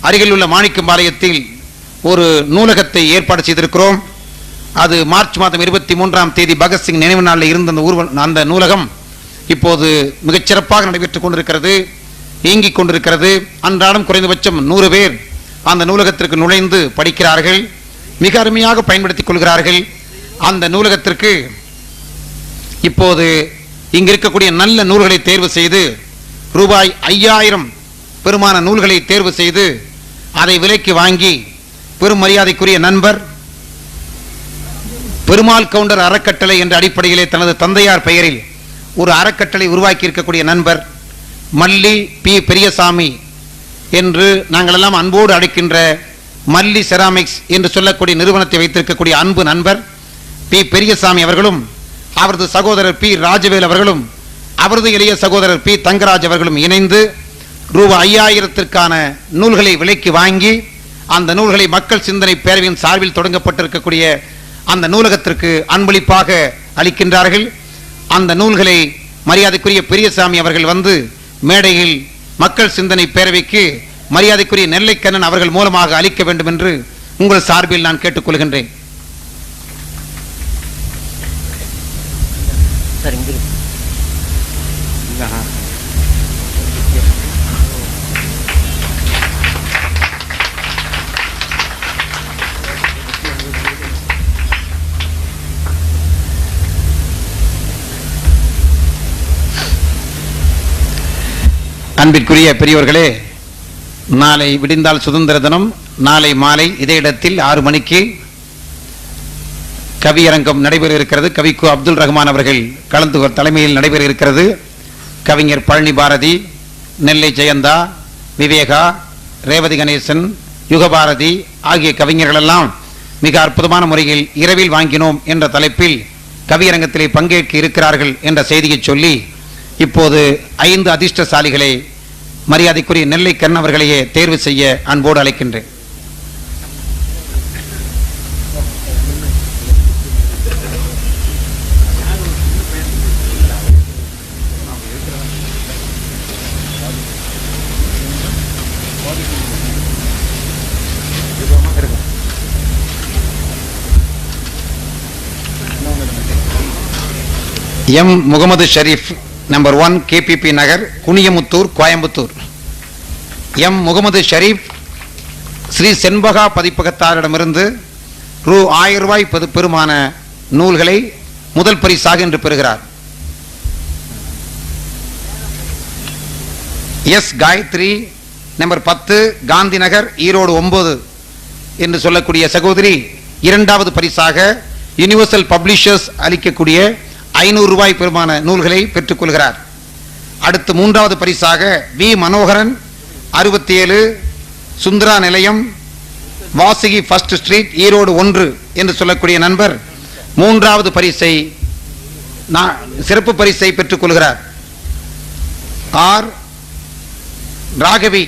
அருகில் உள்ள மாணிக்கம்பாளையத்தில் ஒரு நூலகத்தை ஏற்பாடு செய்திருக்கிறோம். அது மார்ச் மாதம் 23ஆம் தேதி பகத்சிங் நினைவு நாளில் இருந்த அந்த நூலகம் இப்போது மிகச்சிறப்பாக நடைபெற்றுக் கொண்டிருக்கிறது, இயங்கிக் கொண்டிருக்கிறது. அன்றாடம் குறைந்தபட்சம் 100 பேர் அந்த நூலகத்திற்கு நுழைந்து படிக்கிறார்கள், மிக அருமையாக பயன்படுத்திக் கொள்கிறார்கள். அந்த நூலகத்திற்கு இப்போது இங்கு இருக்கக்கூடிய நல்ல நூல்களை தேர்வு செய்து ரூபாய் 5000 பெருமான நூல்களை தேர்வு செய்து அதை விலைக்கு வாங்கி பெரும் மரியாதைக்குரிய நண்பர் பெருமாள் கவுண்டர் அறக்கட்டளை என்ற அடிப்படையிலே தனது தந்தையார் பெயரில் ஒரு அறக்கட்டளை உருவாக்கி இருக்கக்கூடிய நண்பர் மல்லி பி பெரியசாமி என்று நாங்கள் எல்லாம் அன்போடு அழைக்கின்ற மல்லி செராமிக்ஸ் என்று சொல்லக்கூடிய நிறுவனத்தை வைத்திருக்கக்கூடிய அன்பு நண்பர் பி பெரியசாமி அவர்களும் அவரது சகோதரர் பி ராஜவேல் அவர்களும் அவரது இளைய சகோதரர் பி தங்கராஜ் அவர்களும் இணைந்து ரூபாய் 5000க்கான நூல்களை விலைக்கு வாங்கி அந்த நூல்களை மக்கள் சிந்தனை பேரவையின் சார்பில் தொடங்கப்பட்டிருக்கக்கூடிய அந்த நூலகத்திற்கு அன்பளிப்பாக அளிக்கின்றார்கள். அந்த நூல்களை மரியாதைக்குரிய பெரியசாமி அவர்கள் வந்து மேடையில் மக்கள் சிந்தனை பேரவைக்கு மரியாதைக்குரிய நெல்லைக்கண்ணன் அவர்கள் மூலமாக அளிக்க வேண்டும் என்று உங்கள் சார்பில் நான் கேட்டுக்கொள்கின்றேன். அன்பிற்குரிய பெரியவர்களே, நாளை விடிந்தால் சுதந்திர தினம். நாளை மாலை இதே இடத்தில் 6 மணிக்கு கவியரங்கம் நடைபெற இருக்கிறது. கவிக்கு அப்துல் ரஹ்மான் அவர்கள் தலைமையில் நடைபெற இருக்கிறது. கவிஞர் பழனி பாரதி, நெல்லை ஜெயந்தா, விவேகா, ரேவதி கணேசன், யுகபாரதி ஆகிய கவிஞர்கள் எல்லாம் மிக அற்புதமான முறையில் இரவில் வாங்கினோம் என்ற தலைப்பில் கவியரங்கத்திலே பங்கேற்க இருக்கிறார்கள் என்ற செய்தியை சொல்லி இப்போது 5 அதிர்ஷ்டசாலிகளை மரியாதைக்குரிய நெல்லைக்கண்ணன் அவர்களையே தேர்வு செய்ய அன்போடு அழைக்கின்றேன். M Mohammed Sharif, number 1, KPP Nagar, Kuniyamuthur, Coimbatore. M Mohammed Sharif Sri Shenbaga பதிப்பகத்தாரிடமிருந்து ரூ. 1000 பெறுமான நூல்களை முதல் பரிசாக இன்று பெறுகிறார். எஸ் காயத்ரி, நம்பர் 10, காந்தி நகர், ஈரோடு 9 என்று சொல்லக்கூடிய சகோதரி 2வது பரிசாக யுனிவர்சல் பப்ளிஷர்ஸ் அளிக்கக்கூடிய 500 ரூபாய் பெறுமான நூல்களை பெற்றுக் கொள்கிறார். அடுத்து 3வது பரிசாக வி மனோகரன், 67, சுந்தரா நிலையம், வாசுகி ஃபர்ஸ்ட் ஸ்ட்ரீட், ஈரோடு 1 என்று சொல்லக்கூடிய நண்பர் 3வது பரிசை சிறப்பு பரிசை பெற்றுக் கொள்கிறார். ஆர் ராகவி,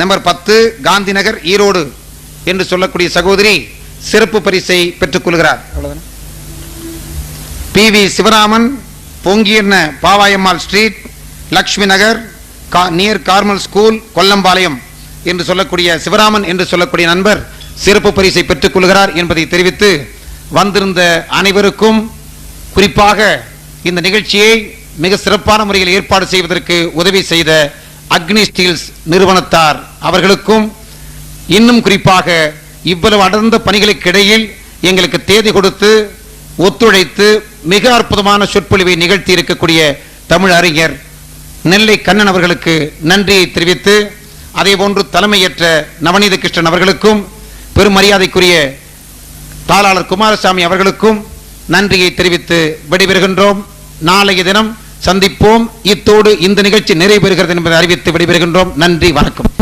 நம்பர் 10, காந்தி நகர், ஈரோடு என்று சொல்லக்கூடிய சகோதரி சிறப்பு பரிசை பெற்றுக் கொள்கிறார். P V Sivaraman, Pongiyanna Pavayammal street, Lakshmi Nagar, near Carmel school, Kollampalayam என்று சொல்லக்கூடிய சிவராமன் என்று சொல்லக்கூடிய நண்பர் சிறப்பு பரிசை பெற்றுக் கொள்கிறார் என்பதை தெரிவித்து வந்திருந்த அனைவருக்கும், குறிப்பாக இந்த நிகழ்ச்சியை மிக சிறப்பான முறையில் ஏற்பாடு செய்வதற்கு உதவி செய்த அக்னி ஸ்டீல்ஸ் நிறுவனத்தார் அவர்களுக்கும், இன்னும் குறிப்பாக இவ்வளவு அடர்ந்த பணிகளுக்கு இடையில் எங்களுக்கு தேதி கொடுத்து ஒத்துழைத்து மிக அற்புதமான சொற்பொழிவை நிகழ்த்தி இருக்கக்கூடிய தமிழ் அறிஞர் நெல்லை கண்ணன் அவர்களுக்கு நன்றியை தெரிவித்து, அதேபோன்று தலைமையேற்ற நவநீத கிருஷ்ணன் அவர்களுக்கும், பெருமரியாதைக்குரிய தாளாளர் குமாரசாமி அவர்களுக்கும் நன்றியை தெரிவித்து விடைபெறுகின்றோம். நாளைய தினம் சந்திப்போம். இத்தோடு இந்த நிகழ்ச்சி நிறைவு பெறுகிறது என்பதை அறிவித்து விடைபெறுகின்றோம். நன்றி, வணக்கம்.